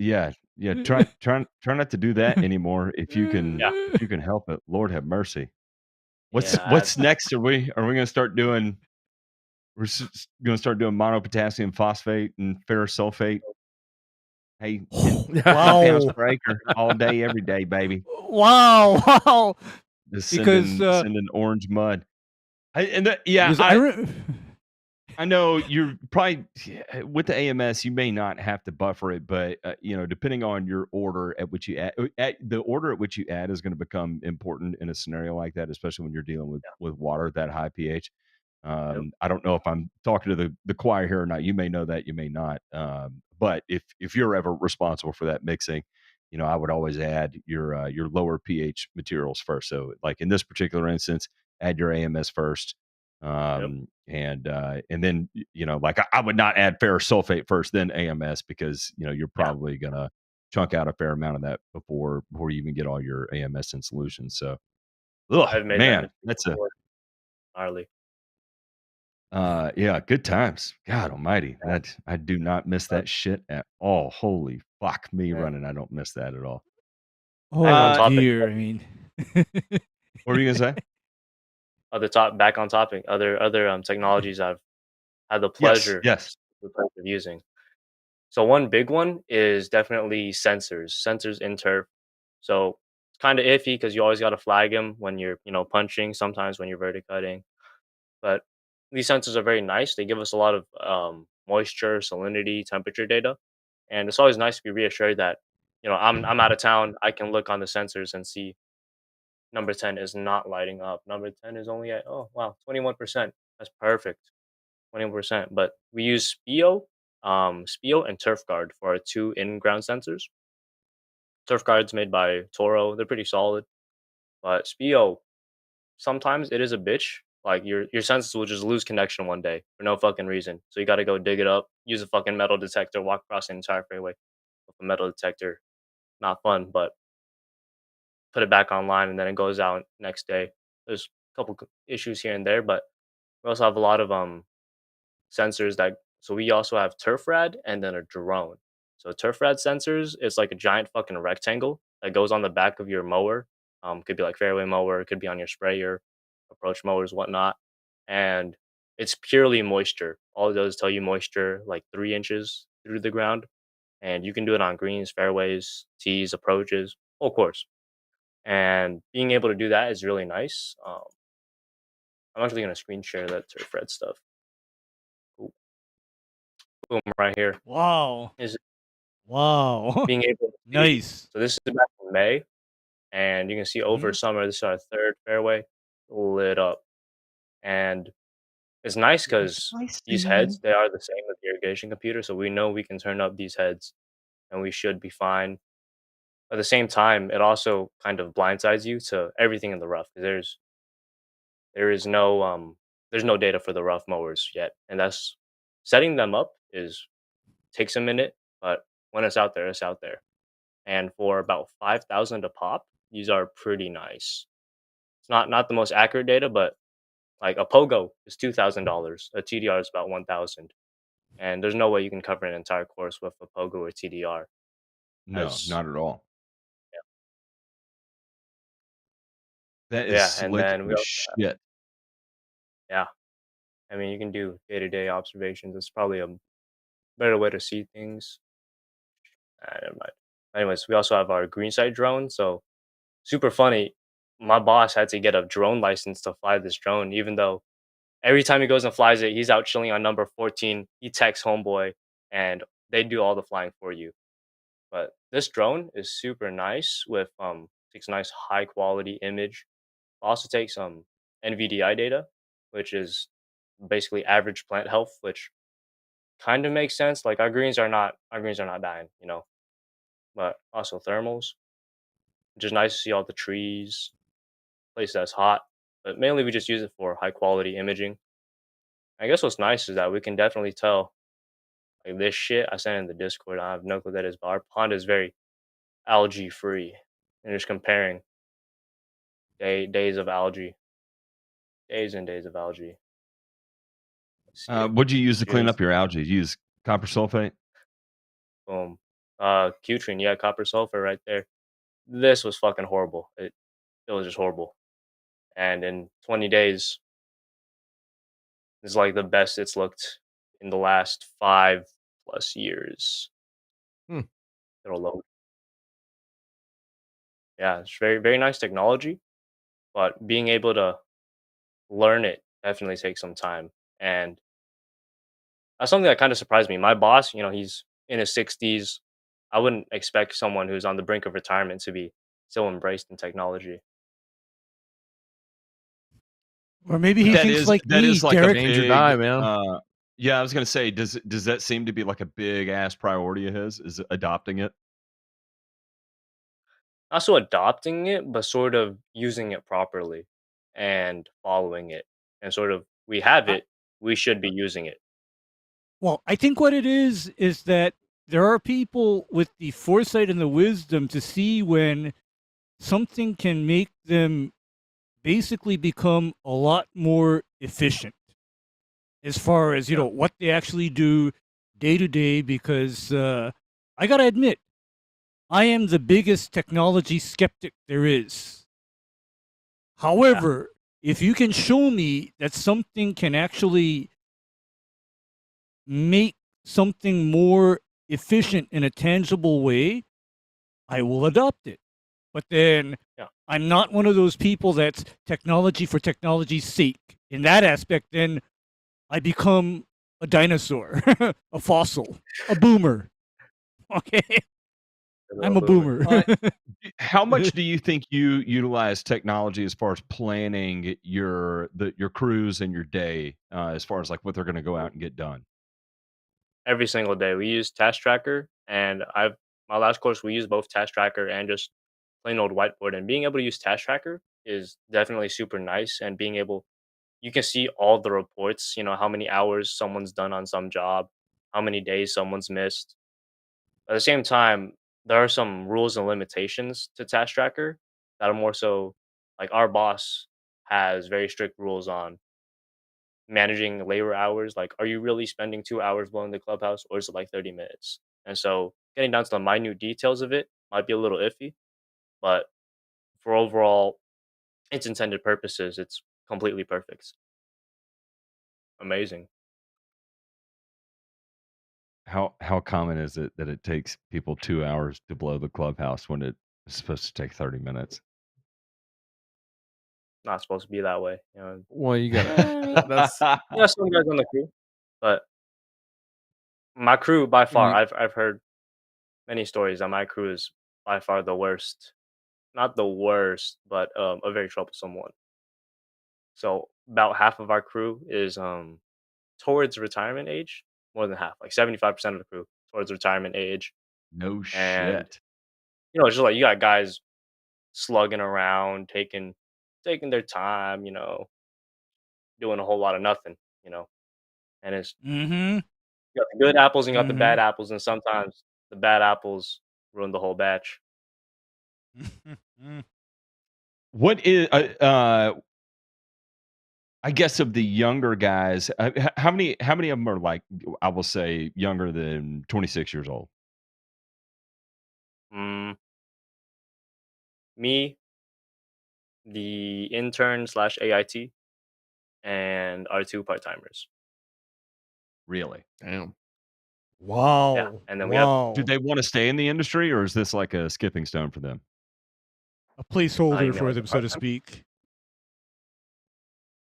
Yeah, try not to do that anymore if you can
Yeah.
help it. Lord have mercy. What's
Yeah,
next? Are we gonna start doing? Gonna start doing monopotassium phosphate and ferrous sulfate. Hey, 10 pounds
Wow.
per acre all day, every day, baby.
Wow. Wow.
Just
Because
sending orange mud.
because I
I know you're probably with the AMS, you may not have to buffer it, but depending on your order at which you add, the order at which you add is going to become important in a scenario like that, especially when you're dealing with water at that high pH.
yep,
I don't know if I'm talking to the choir here or not. You may know that, you may not. But if you're ever responsible for that mixing, I would always add your lower pH materials first. So, like in this particular instance, add your AMS first,
yep,
and then like I would not add ferrous sulfate first, then AMS, because you're
yeah.
probably gonna chunk out a fair amount of that before you even get all your AMS in solution. So,
I've made that
man,
mistake
that's a
before. Gnarly.
yeah, good times. God almighty. That I do not miss that shit at all. Holy fuck me
Yeah.
running. I don't miss that at all.
Back on
oh
topic.
dear. I mean,
What were you gonna say?
Back on topic. Other technologies I've had
Yes, yes.
the pleasure of using. So one big one is definitely sensors in turf. So it's kind of iffy because you always got to flag them when you're punching. Sometimes when you're verticutting, but these sensors are very nice. They give us a lot of moisture, salinity, temperature data, and it's always nice to be reassured that I'm out of town. I can look on the sensors and see number 10 is not lighting up. Number 10 is only at 21%. That's perfect. 20%. But we use Spio and TurfGuard for our two in-ground sensors. TurfGuard's made by Toro. They're pretty solid. But Spio, sometimes it is a bitch. Like your sensors will just lose connection one day for no fucking reason. So you got to go dig it up, use a fucking metal detector, walk across the entire fairway with a metal detector. Not fun, but put it back online and then it goes out next day. There's a couple issues here and there, but we also have a lot of sensors that so we also have TurfRad and then a drone. So TurfRad sensors is like a giant fucking rectangle that goes on the back of your mower. Could be like fairway mower, it could be on your sprayer, approach mowers, whatnot. And it's purely moisture. All it does is tell you moisture like 3 inches through the ground. And you can do it on greens, fairways, tees, approaches, whole course. And being able to do that is really nice. I'm actually going to screen share that TurfRad stuff. Cool. Boom, right here.
wow.
Is
Wow.
being able to see.
Nice.
So this is back in May, and you can see over
Mhm.
summer, this is our third fairway lit up, and it's nice because these heads they are the same with the irrigation computer, so we know we can turn up these heads, and we should be fine. At the same time, it also kind of blindsides you to everything in the rough 'cause there is no there's no data for the rough mowers yet, and that's setting them up is takes a minute, but when it's out there, it's out there. And for about 5,000 a pop, these are pretty nice. It's not the most accurate data, but like a pogo is $2,000, a TDR is about 1,000, and there's no way you can cover an entire course with a pogo or TDR.
No,
As
not at all. That is
yeah, and
slick
then we
as
also
shit.
yeah, I mean you can do day to day observations. It's probably a better way to see things. Never mind. Anyways, we also have our greenside drone. So super funny. My boss had to get a drone license to fly this drone, even though every time he goes and flies it, he's out chilling on number 14. He texts homeboy and they do all the flying for you. But this drone is super nice with takes nice high quality image. Also takes NVDI data, which is basically average plant health, which kind of makes sense. Like our greens are not dying, but also thermals, which is nice to see all the trees, place that's hot. But mainly we just use it for high quality imaging. I guess what's nice is that we can definitely tell like this shit I sent in the Discord. I have no clue what that is, but our pond is very algae free. And just comparing days of algae, days and days of algae. Let's see it.
What'd you use to clean
June,
up your algae? You use copper sulfate?
boom. Qtrine, yeah, copper sulfur right there. This was fucking horrible. It was just horrible. And in 20 days, it's like the best it's looked in the last 5+ years.
Hmm.
It'll load. Yeah, it's very, very nice technology, but being able to learn it definitely takes some time. And that's something that kind of surprised me. My boss, he's in his 60s. I wouldn't expect someone who's on the brink of retirement to be still embraced in technology.
Or maybe
You
he
know,
That
thinks
is
like
that
me,
is like a
Derek.
Danger
big
die, man.
yeah, I was gonna say, does that seem to be like a big ass priority of his? Is adopting it?
not so adopting it, but sort of using it properly and following it. And sort of, we have
I,
it, we should be using it.
well, I think what it is that there are people with the foresight and the wisdom to see when something can make them basically become a lot more efficient as far as
Yeah.
what they actually do day to day. Because I gotta admit, I am the biggest technology skeptic there is. However, if you can show me that something can actually make something more efficient in a tangible way, I will adopt it. But then
Yeah.
I'm not one of those people that's technology for technology's sake. In that aspect, then I become a dinosaur, a fossil, a boomer. Okay, I'm a boomer.
How much do you think you utilize technology as far as planning your crews and your day, as far as like what they're going to go out and get done?
Every single day. We use Task Tracker, and my last course we use both Task Tracker and just plain old whiteboard. And being able to use Task Tracker is definitely super nice. And being able, you can see all the reports. How many hours someone's done on some job, how many days someone's missed. At the same time, there are some rules and limitations to Task Tracker that are more so like our boss has very strict rules on managing labor hours. Like, are you really spending 2 hours blowing the clubhouse, or is it like 30 minutes? And so, getting down to the minute details of it might be a little iffy, but for overall its intended purposes, it's completely perfect. Amazing.
How common is it that it takes people 2 hours to blow the clubhouse when it's supposed to take 30 minutes?
Not supposed to be that way. You know,
Well, you gotta. That's
some guys on the crew, but my crew by
when
far,
you.
I've heard many stories that my crew is by far the worst. Not the worst, but a very troublesome one. So about half of our crew is towards retirement age, more than half, like 75% of the crew towards retirement age.
No
And
shit.
it's just like you got guys slugging around, taking their time, doing a whole lot of nothing, you know. And it's
Mm-hmm.
you got the good apples and you got the
Mm-hmm.
bad apples, and sometimes the bad apples ruin the whole batch.
What is I guess of the younger guys, how many of them are like, I will say, younger than 26 years old?
Mm, me, the intern slash AIT, and our two part timers.
Really?
Damn.
Yeah,
Wow.
and then we have
Do
Wow.
they want to stay in the industry, or is this like a skipping stone for them?
A
you
placeholder
mean
for
like the
them, so
part
to
time?
speak.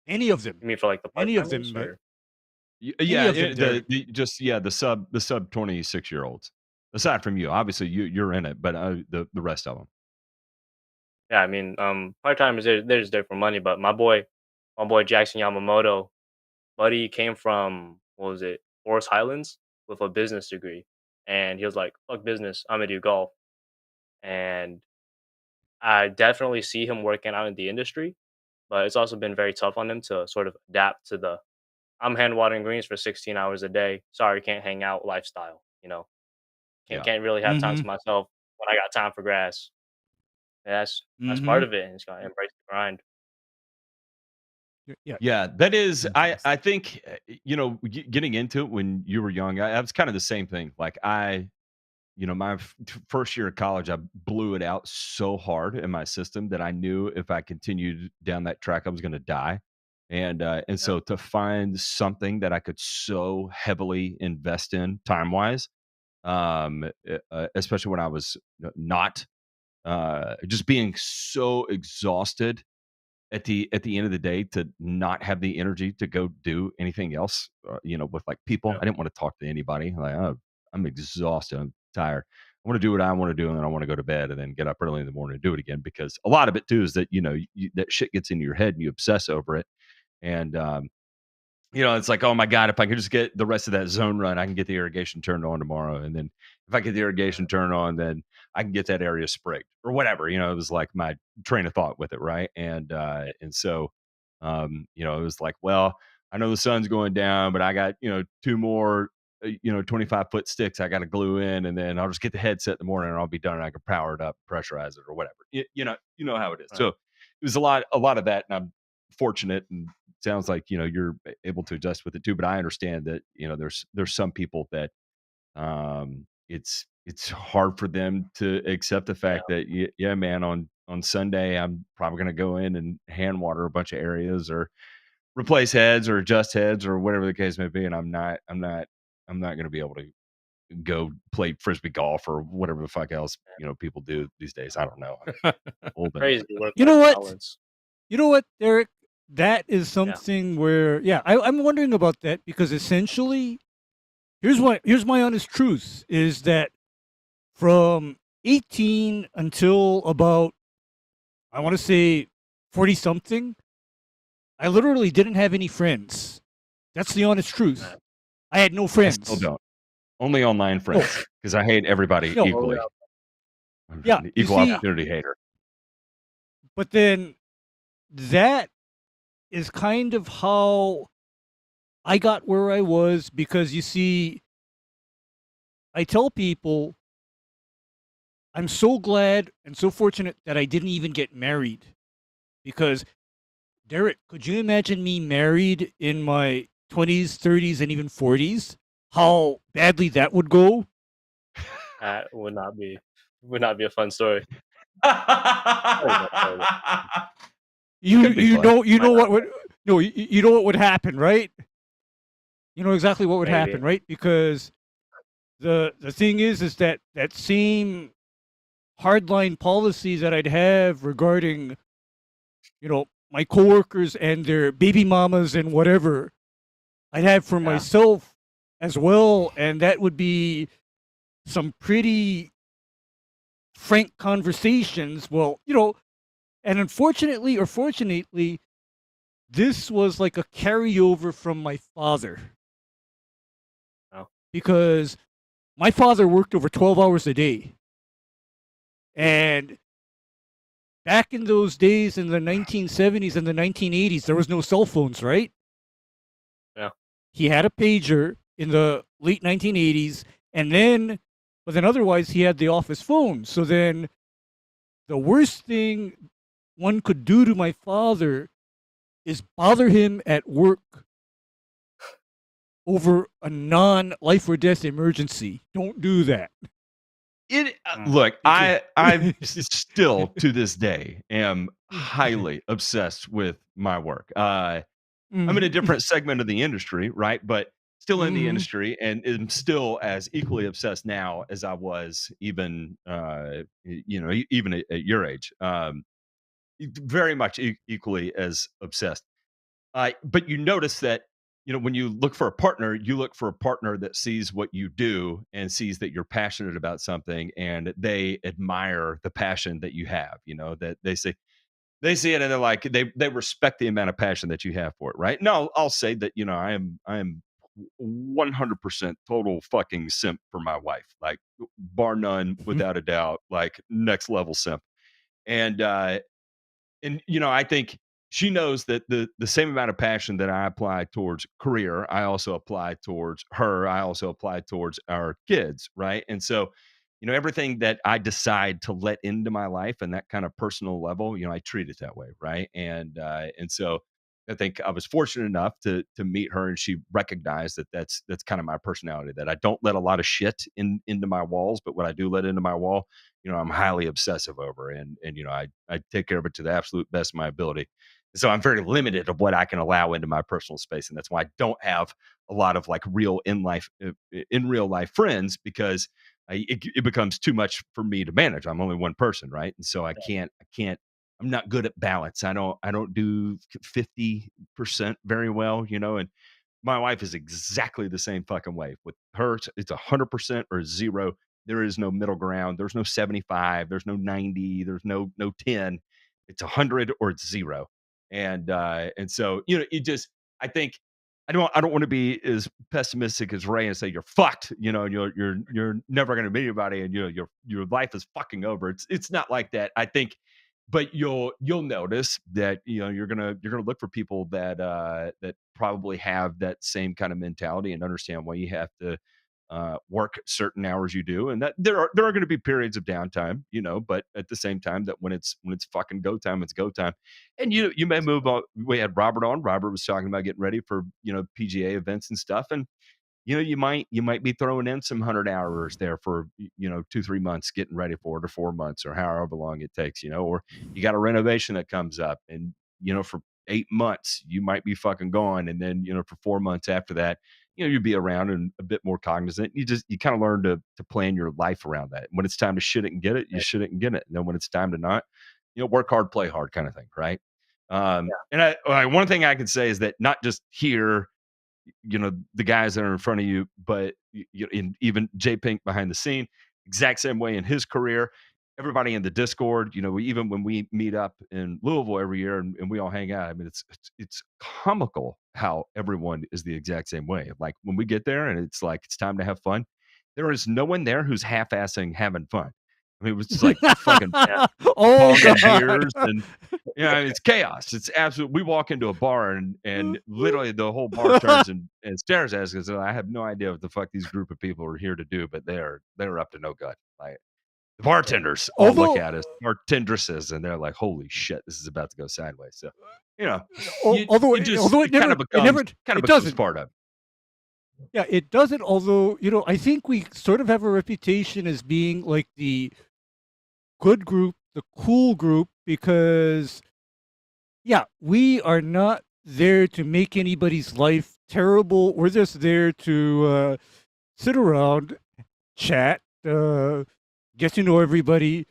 Any of them.
You mean for like the part
Any of
timers
them.
or
Any
Yeah,
of them, Derek.
the sub 26-year-olds. Aside from you, obviously you're in it, but the rest of them.
yeah, I mean, part timers they're just there for money. But my boy Jackson Yamamoto, buddy came from what was it, Forest Highlands with a business degree, and he was like, "Fuck business, I'm gonna do golf." And I definitely see him working out in the industry, but it's also been very tough on him to sort of adapt to the I'm hand watering greens for 16 hours a day. Sorry, can't hang out lifestyle.
Yeah.
Can't really have time
Mm-hmm.
to myself when I got time for grass. And that's
Mm-hmm.
part of it, and it's gotta embrace the grind.
Yeah.
Yeah, that is. I
Fantastic.
think getting into it when you were young, I was kind of the same thing. Like my first year of college, I blew it out so hard in my system that I knew if I continued down that track, I was going to die. And
Yeah.
so to find something that I could so heavily invest in time wise, especially when I was not just being so exhausted at the end of the day to not have the energy to go do anything else, with like people.
Yeah.
I didn't want to talk to anybody. Like, oh, I'm exhausted. I'm tired. I want to do what I want to do, and then I want to go to bed, and then get up early in the morning and do it again. Because a lot of it too is that that shit gets into your head and you obsess over it, and it's like, oh my God, if I could just get the rest of that zone run, I can get the irrigation turned on tomorrow. And then if I get the irrigation turned on, then I can get that area sprigged or whatever. It was like my train of thought with it, right? And so it was like, well, I know the sun's going down, but I got, two more 25-foot sticks I got to glue in, and then I'll just get the headset in the morning and I'll be done, and I can power it up, pressurize it or whatever. You know how it is.
Right.
So it was a lot of that, and I'm fortunate, and sounds like you're able to adjust with it too. But I understand that there's some people that it's hard for them to accept the
Yeah.
fact that yeah, man, on Sunday I'm probably going to go in and hand water a bunch of areas or replace heads or adjust heads or whatever the case may be, and I'm not going to be able to go play frisbee golf or whatever the fuck else people do these days. I don't know. I'm old enough.
Crazy work
You know
life
what?
balance.
You know what, Derek? That is
Yeah.
something where, yeah, I'm wondering about that because essentially, here's my honest truth is that from 18 until about, I want to say 40 something, I literally didn't have any friends. That's the honest truth.
Yeah.
I had no
I
friends.
still don't. Only online friends, because I hate everybody
No.
equally. I'm
Yeah,
an
you
equal
see-
opportunity hater.
But then that is kind of how I got where I was because you see, I tell people I'm so glad and so fortunate that I didn't even get married because, Derek, could you imagine me married in my 20s, 30s, and even 40s? How badly that would go?
That would not be a fun story.
You
Could be
you
fun.
know you
Might
know
not
what would no you know what would happen, right? You know exactly what would
Maybe.
happen, right? Because the thing is that that same hardline policy that I'd have regarding my coworkers and their baby mamas and whatever I'd have for
Yeah.
myself as well, and that would be some pretty frank conversations. Well, and unfortunately or fortunately, this was like a carryover from my father.
Oh.
Because my father worked over 12 hours a day. And back in those days in the 1970s and the 1980s, there was no cell phones, right?
Yeah.
He had a pager in the late 1980s, but then otherwise he had the office phone. So then the worst thing one could do to my father is bother him at work over a non-life or death emergency. Don't do that.
Look,
Because-
I still to this day am highly obsessed with my work. I'm in a different segment of the industry, right? But still in the
Mhm.
industry, and am still as equally obsessed now as I was even even at your age. Very much equally as obsessed. But you notice that when you look for a partner, you look for a partner that sees what you do and sees that you're passionate about something, and they admire the passion that you have. That they see it and they're like they respect the amount of passion that you have for it, right? No, I'll say that I am 100% total fucking simp for my wife, like bar none, without a doubt, like next level simp. And I think she knows that the same amount of passion that I apply towards career, I also apply towards her. I also apply towards our kids, right? And so, everything that I decide to let into my life and that kind of personal level, I treat it that way, right? And so think I was fortunate enough to meet her, and she recognized that that's kind of my personality, that I don't let a lot of shit into my walls, but what I do let into my wall, I'm highly obsessive over, and I take care of it to the absolute best of my ability. So I'm very limited of what I can allow into my personal space, and that's why I don't have a lot of like real in real life friends, because it becomes too much for me to manage. I'm only one person, right? And so I can't. I'm not good at balance. I don't do 50% very well, and my wife is exactly the same fucking way. With her, it's 100% or zero. There is no middle ground. There's no 75. There's no 90. There's no 10. It's 100 or it's zero. And so I think I don't want to be as pessimistic as Ray and say you're fucked. You're never going to meet anybody, and your life is fucking over. It's not like that. I think, but you'll notice that you're gonna look for people that that probably have that same kind of mentality and understand why you have to work certain hours you do, and that there are going to be periods of downtime, but at the same time, that when it's fucking go time, it's go time. And you may move on. We had Robert on. Robert was talking about getting ready for PGA events and stuff, and you might be throwing in some 100 hours there for 2-3 months getting ready for it, or 4 months, or however long it takes, or you got a renovation that comes up, and for 8 months you might be fucking gone, and then for 4 months after that you'd be around and a bit more cognizant. You kind of learn to plan your life around that. When it's time to shit it and get it, you shit it and get it, and then when it's time to not, work hard, play hard, kind of thing, right? And one thing I can say is that not just here, the guys that are in front of you, but even Jay Pink behind the scene, exact same way in his career. Everybody in the Discord, even when we meet up in Louisville every year and we all hang out, I mean, it's comical how everyone is the exact same way. Like when we get there and it's like it's time to have fun, there is no one there who's half-assing having fun. I mean, it was just like fucking
Oh
beers
God.
and it's chaos. It's absolute. We walk into a bar and literally the whole bar turns and stares at us because I have no idea what the fuck these group of people are here to do, but they're up to no good. Like the bartenders all look
Although,
at us, bartendresses, and they're like, "Holy shit, this is about to go sideways." So,
although
it kind of becomes
doesn't.
part of.
Yeah, it doesn't. Although, I think we sort of have a reputation as being like the good group, the cool group, because, yeah, we are not there to make anybody's life terrible. We're just there to sit around, chat, get to know everybody.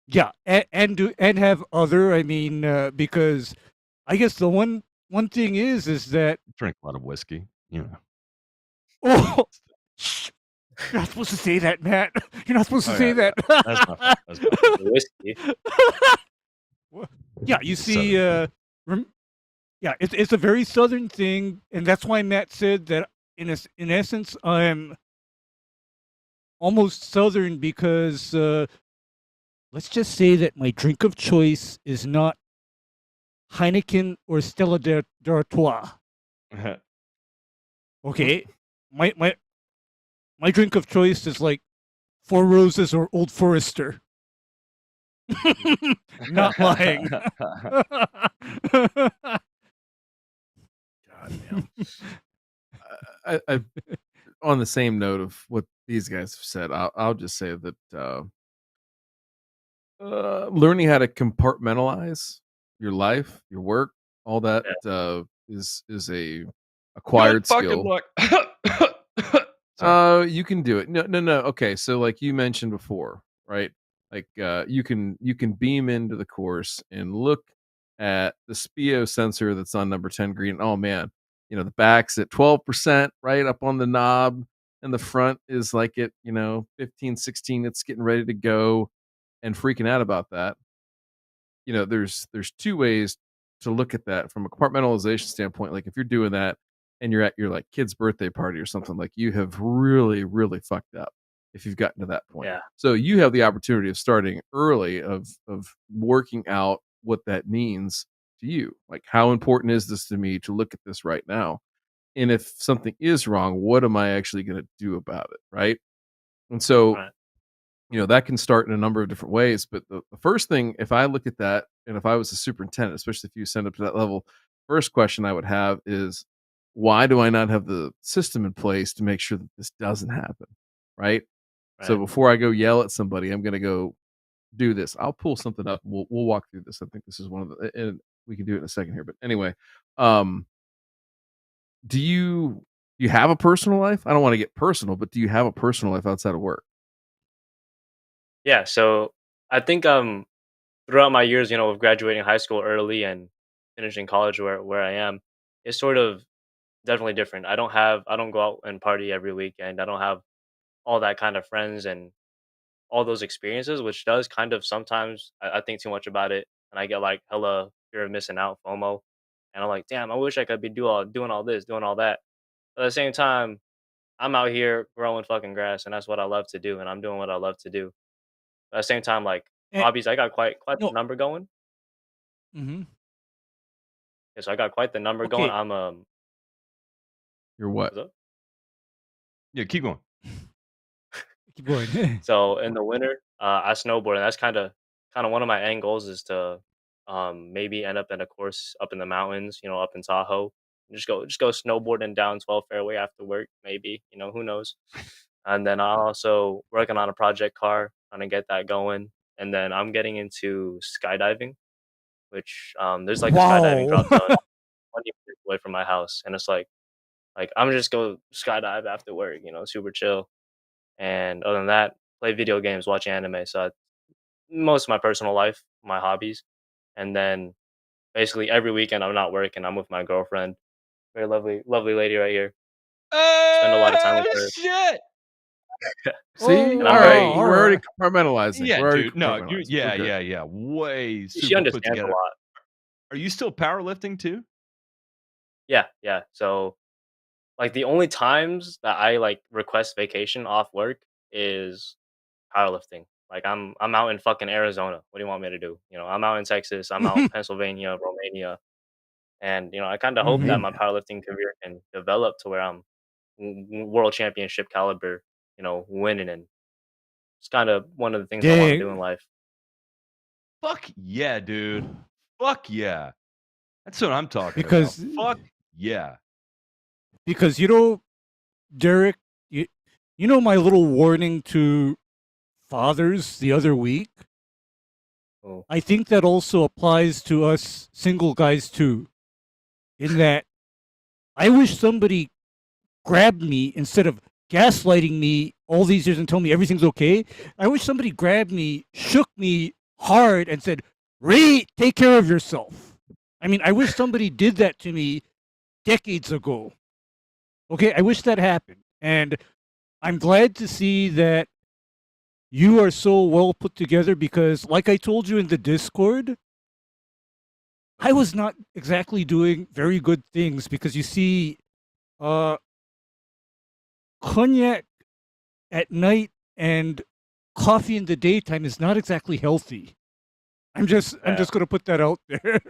Yeah, and have other. I mean, because I guess the one thing is that
Drink a lot of whiskey,
oh, you're not supposed to say that, Matt. You're not supposed to say that.
That's my fault. That's my fault.
Whiskey.
Yeah, you see, yeah, it's a very southern thing, and that's why Matt said that in essence, I'm almost southern because let's just say that my drink of choice is not Heineken or Stella d'Artois. Okay, my drink of choice is like Four Roses or Old Forester. Not lying.
God damn. I on the same note of what these guys have said, I'll just say that learning how to compartmentalize your life, your work, all that is a acquired skill. You can do it. No. Okay, so like you mentioned before, right? Like you can beam into the course and look at the SPIO sensor that's on number 10 green. Oh man, the back's at 12%, right up on the knob, and the front is like at 15, 16. It's getting ready to go, and freaking out about that. There's two ways to look at that from a compartmentalization standpoint. Like if you're doing that and you're at your like kid's birthday party or something, like you have really, really fucked up if you've gotten to that point.
Yeah.
So you have the opportunity of starting early of working out what that means to you. Like how important is this to me to look at this right now? And if something is wrong, what am I actually going to do about it? Right. And so, that can start in a number of different ways. But the first thing, if I look at that, and if I was a superintendent, especially if you send up to that level, first question I would have is, why do I not have the system in place to make sure that this doesn't happen? Right. So before I go yell at somebody, I'm going to go do this. I'll pull something up. We'll walk through this. I think this is one of the, and we can do it in a second here. But anyway, do you have a personal life? I don't want to get personal, but do you have a personal life outside of work?
Yeah, so I think throughout my years, of graduating high school early and finishing college where I am, it's sort of definitely different. I don't go out and party every weekend. I don't have all that kind of friends and all those experiences, which does kind of sometimes I think too much about it and I get like hella fear of missing out, FOMO. And I'm like, damn, I wish I could be doing all this, doing all that. But at the same time, I'm out here growing fucking grass and that's what I love to do and I'm doing what I love to do. But at the same time, like
And,
hobbies, I got quite the
no.
number going.
Hmm.
Yeah, so I got quite the number going.
Okay.
I'm
You're what?
what's up?
Yeah, keep going.
Keep going.
So in the winter, I snowboard, and that's kind of one of my end goals is to maybe end up in a course up in the mountains, up in Tahoe. Just go snowboarding down 12 fairway after work, maybe, who knows. And then I'm also working on a project car, trying to get that going. And then I'm getting into skydiving, which there's like a skydiving
Wow.
drop zone 20 minutes away from my house, and it's like I'm just go skydive after work, super chill. And other than that, play video games, watch anime. So most of my personal life, my hobbies, and then basically every weekend I'm not working. I'm with my girlfriend, very lovely, lovely lady right here. Spend a lot of time with her.
Shit.
See,
And
all
I'm
right,
very
we're already compartmentalizing.
Yeah,
We're already
dude. No,
compartmentalizing.
yeah,
We're good.
yeah. Way
she
super put
understands a
together.
lot.
Are you still powerlifting too?
Yeah. So like the only times that I like request vacation off work is powerlifting. Like I'm out in fucking Arizona. What do you want me to do? I'm out in Texas. I'm out Pennsylvania, Romania, and I kind of hope that
Hmm.
my powerlifting career can develop to where I'm world championship caliber. Winning, and it's kind of one of the things I want to do in
Dang.
life.
Fuck yeah, dude. Fuck yeah. That's what I'm talking about.
Because
Fuck yeah.
because Derek, my little warning to fathers the other week.
Oh,
I think that also applies to us single guys too. In that, I wish somebody grabbed me instead of gaslighting me all these years and telling me everything's okay. I wish somebody grabbed me, shook me hard, and said, "Ray, take care of yourself." I mean, I wish somebody did that to me decades ago. Okay, I wish that happened. And I'm glad to see that you are so well put together because, like I told you in the Discord, I was not exactly doing very good things because you see, uh, cognac at night and coffee in the daytime is not exactly healthy. I'm just going to put that out there.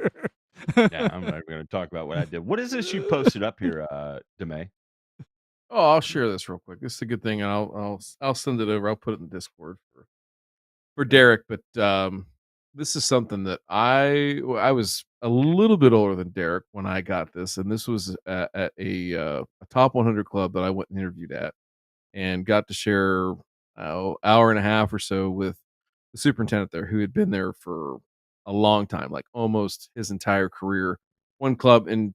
Yeah, I'm not going to talk about what I did. What is this you posted up here, Demay?
Oh, I'll share this real quick. This is a good thing, and I'll send it over. I'll put it in Discord for Derrick. But this is something that I was a little bit older than Derrick when I got this, and this was at a top 100 club that I went and interviewed at, and got to share hour and a half or so with the superintendent there, who had been there for a long time, like almost his entire career. One club, and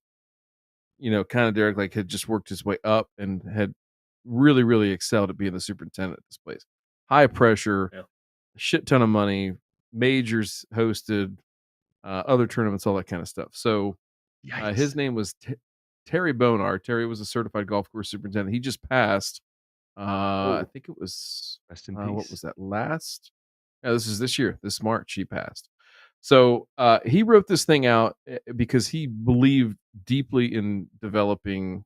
kind of Derrick like had just worked his way up and had really, really excelled at being the superintendent at this place. High pressure,
yeah.
shit ton of money, majors hosted, other tournaments, all that kind of stuff. So his name was Terry Bonar. Terry was a certified golf course superintendent. He just passed. I think it was
Rest in peace.
what was that last? Yeah, this is this year. This March he passed. So he wrote this thing out because he believed deeply in developing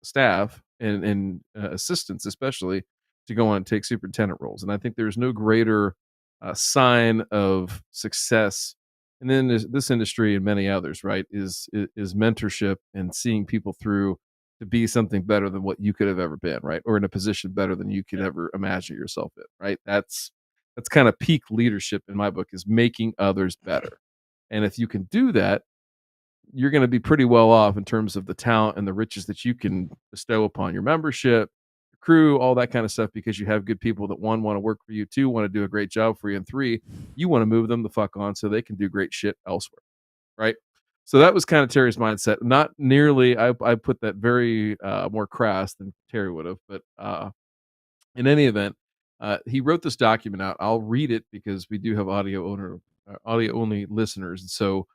staff and assistants, especially to go on and take superintendent roles. And I think there's no greater sign of success. And then this industry and many others, right, is mentorship and seeing people through to be something better than what you could have ever been, right, or in a position better than you could ever imagine yourself in, right. That's kind of peak leadership in my book, is making others better. And if you can do that, you're going to be pretty well off in terms of the talent and the riches that you can bestow upon your membership, your crew, all that kind of stuff, because you have good people that, one, want to work for you, two, want to do a great job for you, and three, you want to move them the fuck on so they can do great shit elsewhere, right? So that was kind of Terry's mindset. Not nearly, I put that very more crass than Terry would have, but in any event, he wrote this document out. I'll read it because we do have audio only listeners, and so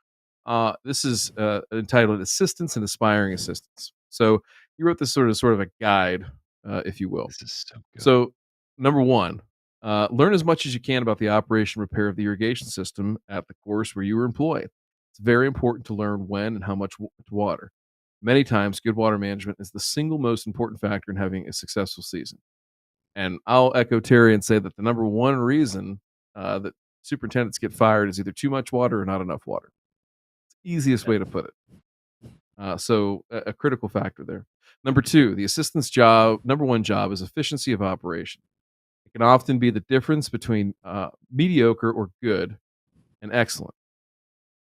this is entitled "Assistance and Aspiring Assistants." So he wrote this sort of a guide, if you will.
This is so good.
So number one, learn as much as you can about the operation and repair of the irrigation system at the course where you were employed. It's very important to learn when and how much to water. Many times, good water management is the single most important factor in having a successful season. And I'll echo Terry and say that the number one reason that superintendents get fired is either too much water or not enough water. It's the easiest way to put it. So a critical factor there. Number two, the assistant's number one job is efficiency of operation. It can often be the difference between mediocre or good and excellent.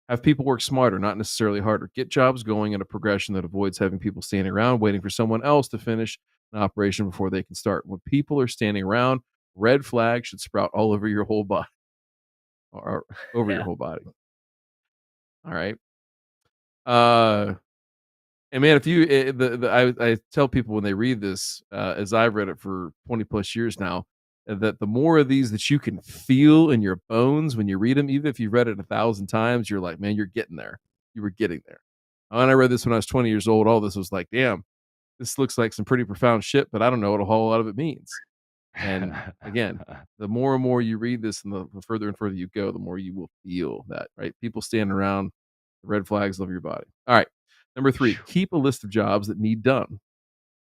Have people work smarter, not necessarily harder. Get jobs going in a progression that avoids having people standing around waiting for someone else to finish an operation before they can start. When people are standing around, red flags should sprout all over your whole body. Or over your whole body. All right. And man, if you, I tell people when they read this, as I've read it for 20 plus years now, that the more of these that you can feel in your bones when you read them, even if you've read it 1,000 times, you're like, man, you're getting there. You were getting there. When I read this when I was 20 years old, all this was like, damn, this looks like some pretty profound shit, but I don't know what a whole lot of it means. And again, the more and more you read this and the further and further you go, the more you will feel that, right? People standing around, the red flags over your body. All right. Number three, keep a list of jobs that need done.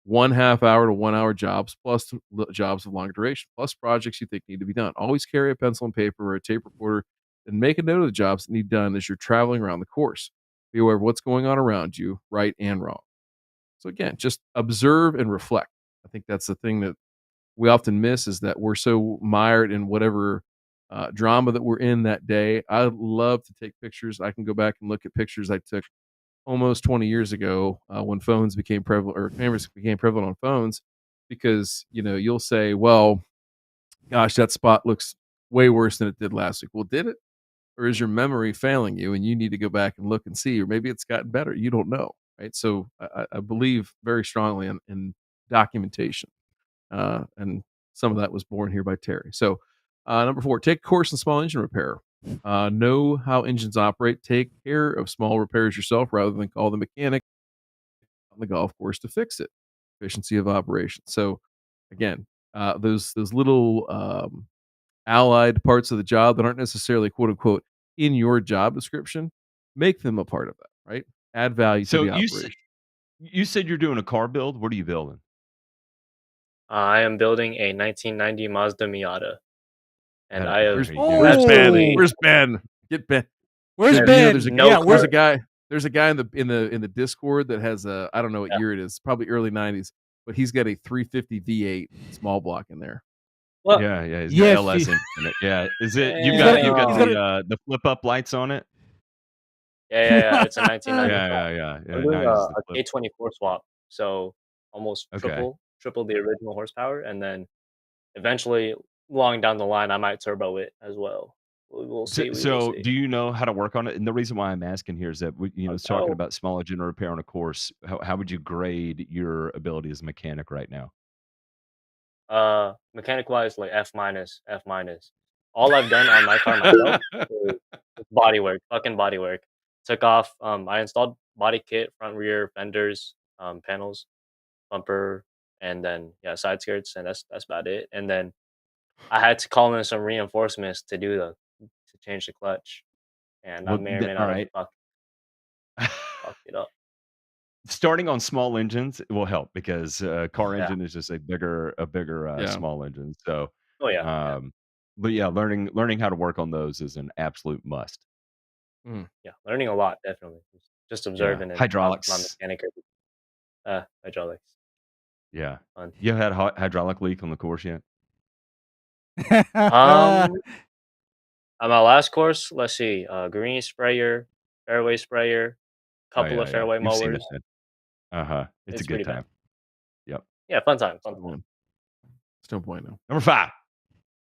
1/2 hour to 1 hour jobs, plus jobs of longer duration, plus projects you think need to be done. Always carry a pencil and paper or a tape recorder and make a note of the jobs that need done as you're traveling around the course. Be aware of what's going on around you, right and wrong. So again, just observe and reflect. I think that's the thing that we often miss, is that we're so mired in whatever drama that we're in that day. I love to take pictures. I can go back and look at pictures I took almost 20 years ago when phones became prevalent, or cameras became prevalent on phones, because you'll say, well, gosh, that spot looks way worse than it did last week. Well, did it? Or is your memory failing you and you need to go back and look and see? Or maybe it's gotten better. You don't know, right? So I believe very strongly in documentation. And some of that was born here by Terry. So number four, take a course in small engine repair. Know how engines operate. Take care of small repairs yourself rather than call the mechanic on the golf course to fix it. Efficiency of operation. So again, those little allied parts of the job that aren't necessarily quote unquote in your job description, make them a part of that, right? Add value to the operation.
You said you're doing a car build. What are you building?
I am building a 1990 Mazda Miata, and
That-
I have
Where's
absolutely-
Where's Ben? Get Ben.
Where's
Yeah,
Ben?
there's a guy. There's a guy in the Discord that has a, I don't know what year it is, probably early 90s, but he's got a 350 V8 small block in there.
Well,
Yeah, he's
Yes,
got LS
he-
in it. Yeah, is it?
Yeah,
You've got
yeah.
the flip up lights on it.
yeah. It's a 1990.
Yeah.
I'm doing
nice.
a K24 swap, so almost
Okay.
triple the original horsepower, and then eventually, long down the line, I might turbo it as well. We'll see.
So, do you know how to work on it? And the reason why I'm asking here is that it's talking
Oh.
about small engine repair on a course. How would you grade your ability as a mechanic right now?
Mechanic wise, like F minus. All I've done on my car myself is body work, fucking body work. Took off. I installed body kit, front, rear, fenders, panels, bumper, and then side skirts, and that's about it. And then I had to call in some reinforcements to change the clutch, and I
Well,
may or may
all
not
right.
have fucked it up.
Starting on small engines will help because car
Yeah.
engine is just a bigger small engine. So,
Oh yeah.
but yeah, learning how to work on those is an absolute must.
Yeah, learning a lot, definitely. Just observing it.
Hydraulics.
Not mechanic. Hydraulics.
Yeah.
Fun.
You had a hydraulic leak on the course yet?
On my last course, let's see, green sprayer, fairway sprayer, couple of fairway
You've seen
mowers.
it. It's a
It's
good
pretty bad.
time. Yep.
Yeah, fun time. Fun
Good
time.
one. Still point now.
Number 5.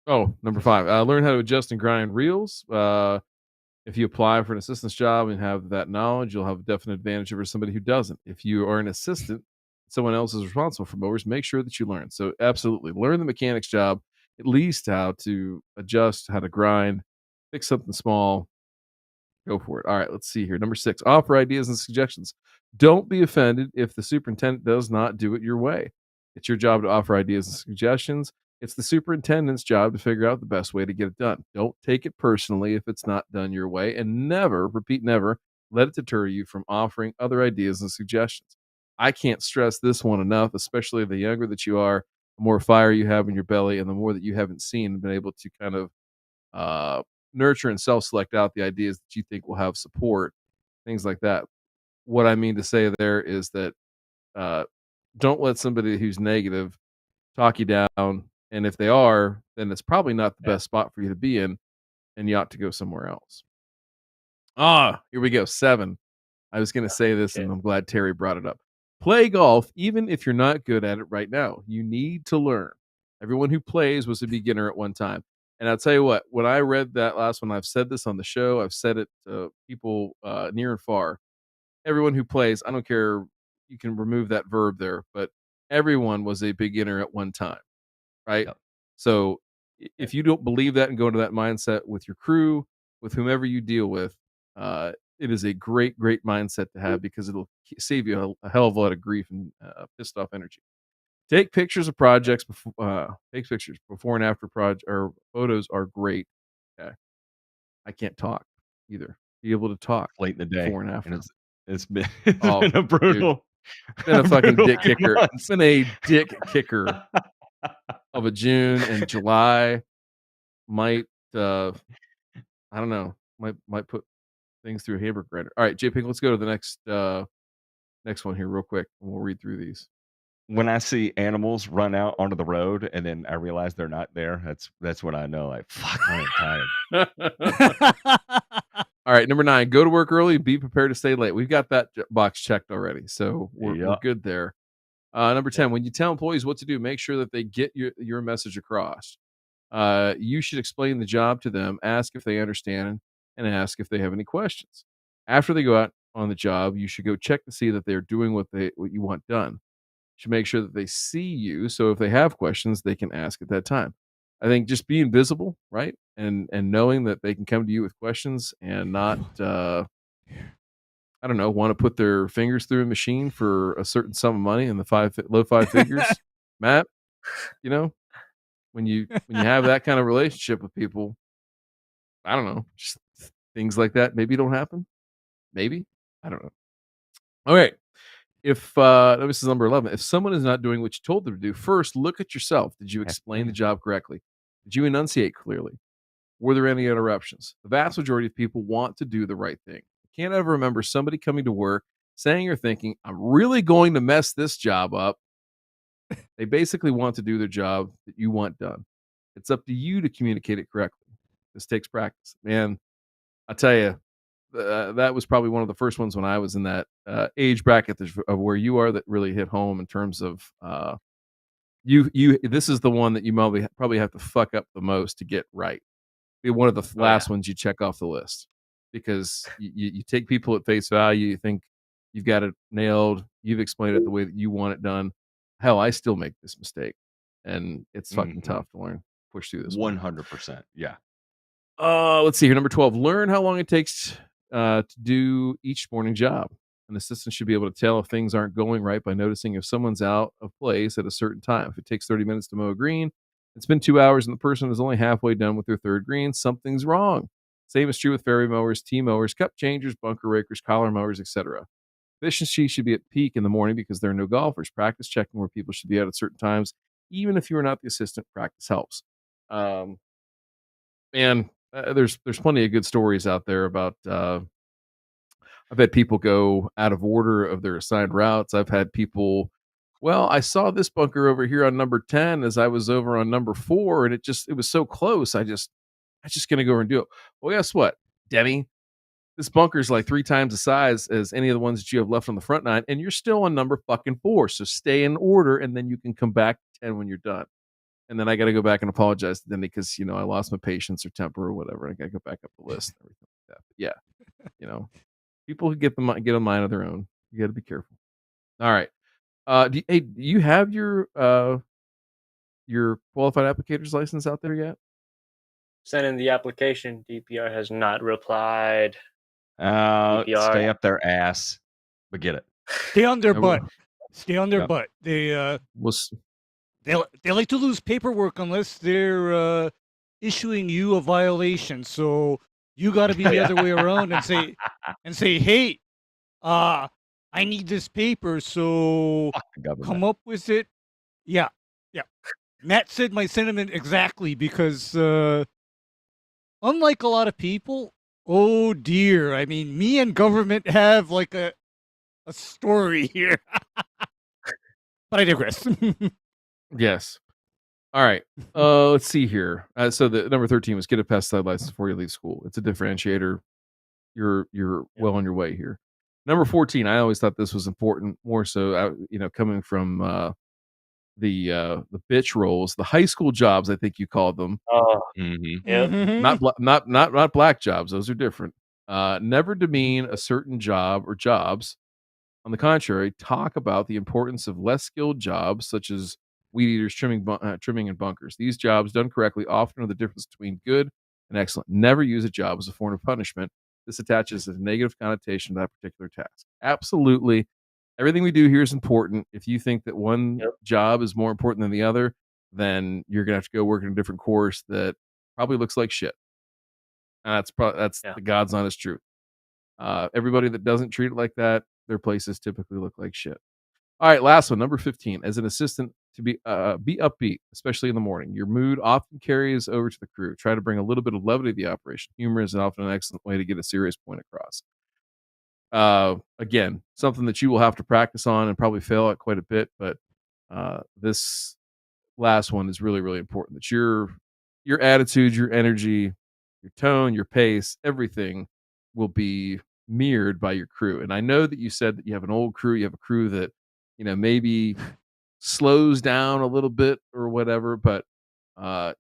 Oh, number 5. Learn how to adjust and grind reels. If you apply for an assistant's job and have that knowledge, you'll have a definite advantage over somebody who doesn't. If you are an assistant, someone else is responsible for mowers, make sure that you learn. So absolutely learn the mechanic's job, at least how to adjust, how to grind, fix something small. Go for it. All right, let's see here. Number 6, offer ideas and suggestions. Don't be offended if the superintendent does not do it your way. It's your job to offer ideas and suggestions. It's the superintendent's job to figure out the best way to get it done. Don't take it personally if it's not done your way, and never, repeat never, let it deter you from offering other ideas and suggestions. I can't stress this one enough, especially the younger that you are, the more fire you have in your belly, and the more that you haven't seen and been able to kind of nurture and self-select out the ideas that you think will have support, things like that. What I mean to say there is that don't let somebody who's negative talk you down, and if they are, then it's probably not the best spot for you to be in, and you ought to go somewhere else. Here we go. 7. I was going to say this, and I'm glad Terry brought it up. Play golf, even if you're not good at it right now. You need to learn. Everyone who plays was a beginner at one time. And I'll tell you what, when I read that last one, I've said this on the show, I've said it to people near and far. Everyone who plays, I don't care, you can remove that verb there, but everyone was a beginner at one time, right?
Yep.
So if you don't believe that and go into that mindset with your crew, with whomever you deal with, it is a great, great mindset to have because it'll save you a hell of a lot of grief and pissed off energy. Take pictures of projects before. Take pictures before and after project or photos are great. Okay, I can't talk either. Be able to talk
Late in the day,
before and after.
and it's been been a brutal.
Dude, it's been a fucking dick kicker.
Months.
It's been a dick kicker of a June and July. Might I don't know. Might put things through a hamburger grinder. All right, JP, let's go to the next one here real quick, and we'll read through these.
When I see animals run out onto the road and then I realize they're not there, that's when I know, like, fuck, I am tired.
All right, number 9, go to work early, be prepared to stay late. We've got that box checked already, so we're good there. Number 10, when you tell employees what to do, make sure that they get your message across. You should explain the job to them, ask if they understand, and ask if they have any questions. After they go out on the job, you should go check to see that they're doing what you want done. You should make sure that they see you, so if they have questions, they can ask at that time. I think just being visible, right, and knowing that they can come to you with questions and not, I don't know, want to put their fingers through a machine for a certain sum of money in the low 5 figures, Matt. You know, when you have that kind of relationship with people, I don't know, just things like that maybe don't happen. Maybe, I don't know. All right. If this is number 11, if someone is not doing what you told them to do, first look at yourself. Did you explain the job correctly? Did you enunciate clearly? Were there any interruptions? The vast majority of people want to do the right thing. I can't ever remember somebody coming to work saying or thinking, I'm really going to mess this job up. They basically want to do their job that you want done. It's up to you to communicate it correctly. This takes practice. Man, I tell you, that was probably one of the first ones when I was in that age bracket of where you are that really hit home in terms of you. This is the one that you probably have to fuck up the most to get right. Be one of the last ones you check off the list because you take people at face value. You think you've got it nailed. You've explained it the way that you want it done. Hell, I still make this mistake, and it's fucking tough to learn. Push through this.
100%. Yeah.
Let's see here. Number 12, learn how long it takes to do each morning job. An assistant should be able to tell if things aren't going right by noticing if someone's out of place at a certain time. If it takes 30 minutes to mow a green, it's been 2 hours and the person is only halfway done with their third green, something's wrong. Same is true with fairway mowers, tee mowers, cup changers, bunker rakers, collar mowers, etc. Efficiency should be at peak in the morning because there are no golfers. Practice checking where people should be at certain times. Even if you are not the assistant, practice helps. And there's plenty of good stories out there about I've had people go out of order of their assigned routes. I've had people, well, I saw this bunker over here on number 10 as I was over on number 4, and it was so close. I just gonna go over and do it. Well, guess what, Demi? This bunker's like 3 times the size as any of the ones that you have left on the front 9, and you're still on number fucking 4. So stay in order, and then you can come back to 10 when you're done. And then I got to go back and apologize to them because, I lost my patience or temper or whatever. I got to go back up the list and everything like that. But yeah, people who get a mind of their own. You got to be careful. All right. Do you have your qualified applicator's license out there yet?
Sent in the application. DPR has not replied.
Stay up their ass, but get it.
Stay on their butt. Stay on their butt. They like to lose paperwork unless they're issuing you a violation. So you got to be the other way around and say, hey, I need this paper. So come up with it. Yeah. Matt said my sentiment exactly because unlike a lot of people, oh dear. I mean, me and government have like a story here. But I digress.
Yes. All right. Let's see here. So the number 13 was get a pesticide license before you leave school. It's a differentiator. You're well on your way here. Number 14, I always thought this was important, more so, coming from the bitch roles, the high school jobs, I think you called them. Not black jobs. Those are different. Never demean a certain job or jobs. On the contrary, talk about the importance of less skilled jobs such as weed eaters, trimming, and bunkers. These jobs, done correctly, often are the difference between good and excellent. Never use a job as a form of punishment. This attaches a negative connotation to that particular task. Absolutely. Everything we do here is important. If you think that one job is more important than the other, then you're going to have to go work in a different course that probably looks like shit. And that's the God's honest truth. Everybody that doesn't treat it like that, their places typically look like shit. All right, last one, number 15. As an assistant, to be upbeat, especially in the morning. Your mood often carries over to the crew. Try to bring a little bit of levity to the operation. Humor is often an excellent way to get a serious point across. Again, something that you will have to practice on and probably fail at quite a bit, but this last one is really, really important. That your attitude, your energy, your tone, your pace, everything will be mirrored by your crew. And I know that you said that you have an old crew, you have a crew that maybe slows down a little bit or whatever, but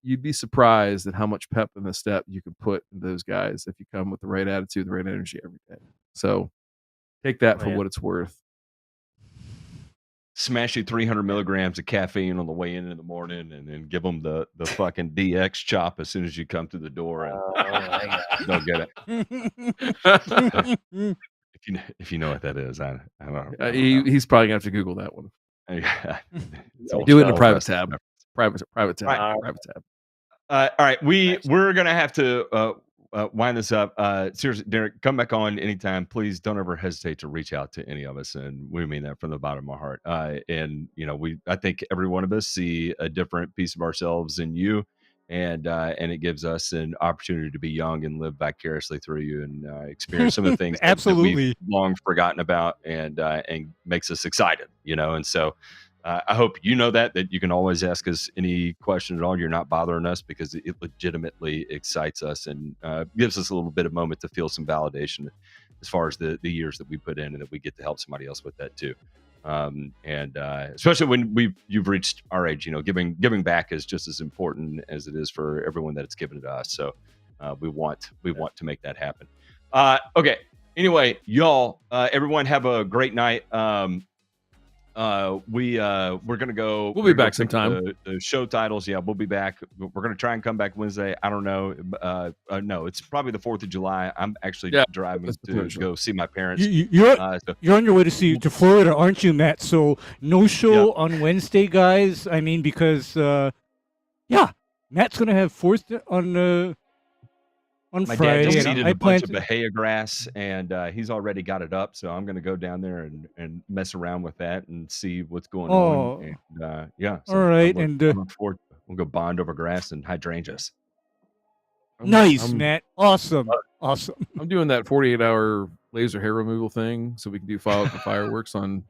you'd be surprised at how much pep in the step you can put in those guys if you come with the right attitude, the right energy every day. So take that for what it's worth.
Smash you 300 milligrams of caffeine on the way in the morning, and then give them the fucking DX chop as soon as you come through the door, and they'll get it. If you know what that is, I don't know.
He's probably gonna have to Google that one. Do it in a private tab. Private tab.
All right, we're gonna have to wind this up. Seriously, Derrick, come back on anytime. Please don't ever hesitate to reach out to any of us, and we mean that from the bottom of my heart. And I think every one of us see a different piece of ourselves in you, and it gives us an opportunity to be young and live vicariously through you and experience some of the things that we've long forgotten about, and makes us excited. And so. I hope you know that you can always ask us any question at all. You're not bothering us because it legitimately excites us and gives us a little bit of moment to feel some validation as far as the years that we put in, and that we get to help somebody else with that too. And especially when you've reached our age, giving back is just as important as it is for everyone that it's given to us. So we want to make that happen. Okay. Anyway, y'all, everyone have a great night. We're gonna go.
We'll be back sometime.
The show titles, we'll be back. We're gonna try and come back Wednesday. I don't know. No, it's probably the 4th of July. I'm actually driving to go see my parents.
You're on your way to Florida, aren't you, Matt? So no show on Wednesday, guys. I mean, because Matt's gonna have 4th on
my
Friday.
dad just needed a bunch of bahia grass, and he's already got it up. So I'm going to go down there and mess around with that and see what's going on. And, so
all right.
We'll go bond over grass and hydrangeas.
Nice, Matt. Awesome.
I'm doing that 48-hour laser hair removal thing, so we can do fireworks on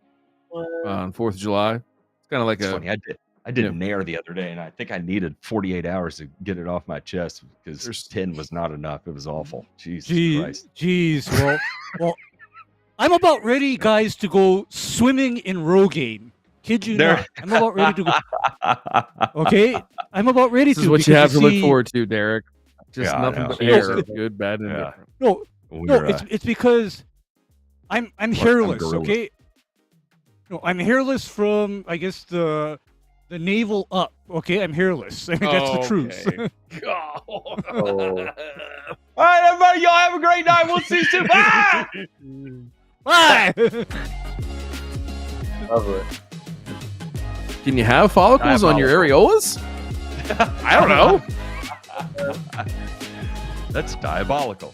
4th of July. It's kind of like
funny. I did Nair the other day, and I think I needed 48 hours to get it off my chest because 10 was not enough. It was awful. Jesus Christ.
Jeez. Well, I'm about ready, guys, to go swimming in Rogaine. Kid you not. I'm about ready to go. Okay? I'm about ready to.
This is what you have to look forward to, Derek. Just nothing but air. Good, bad, and different.
No, it's because I'm hairless, okay? No, I'm hairless from, I guess, the navel up, okay? I'm hairless. I mean, that's the truth.
All right, everybody, y'all have a great night. We'll see you soon. Bye!
Bye!
Lovely. Can you have follicles on your areolas? I don't know.
That's diabolical.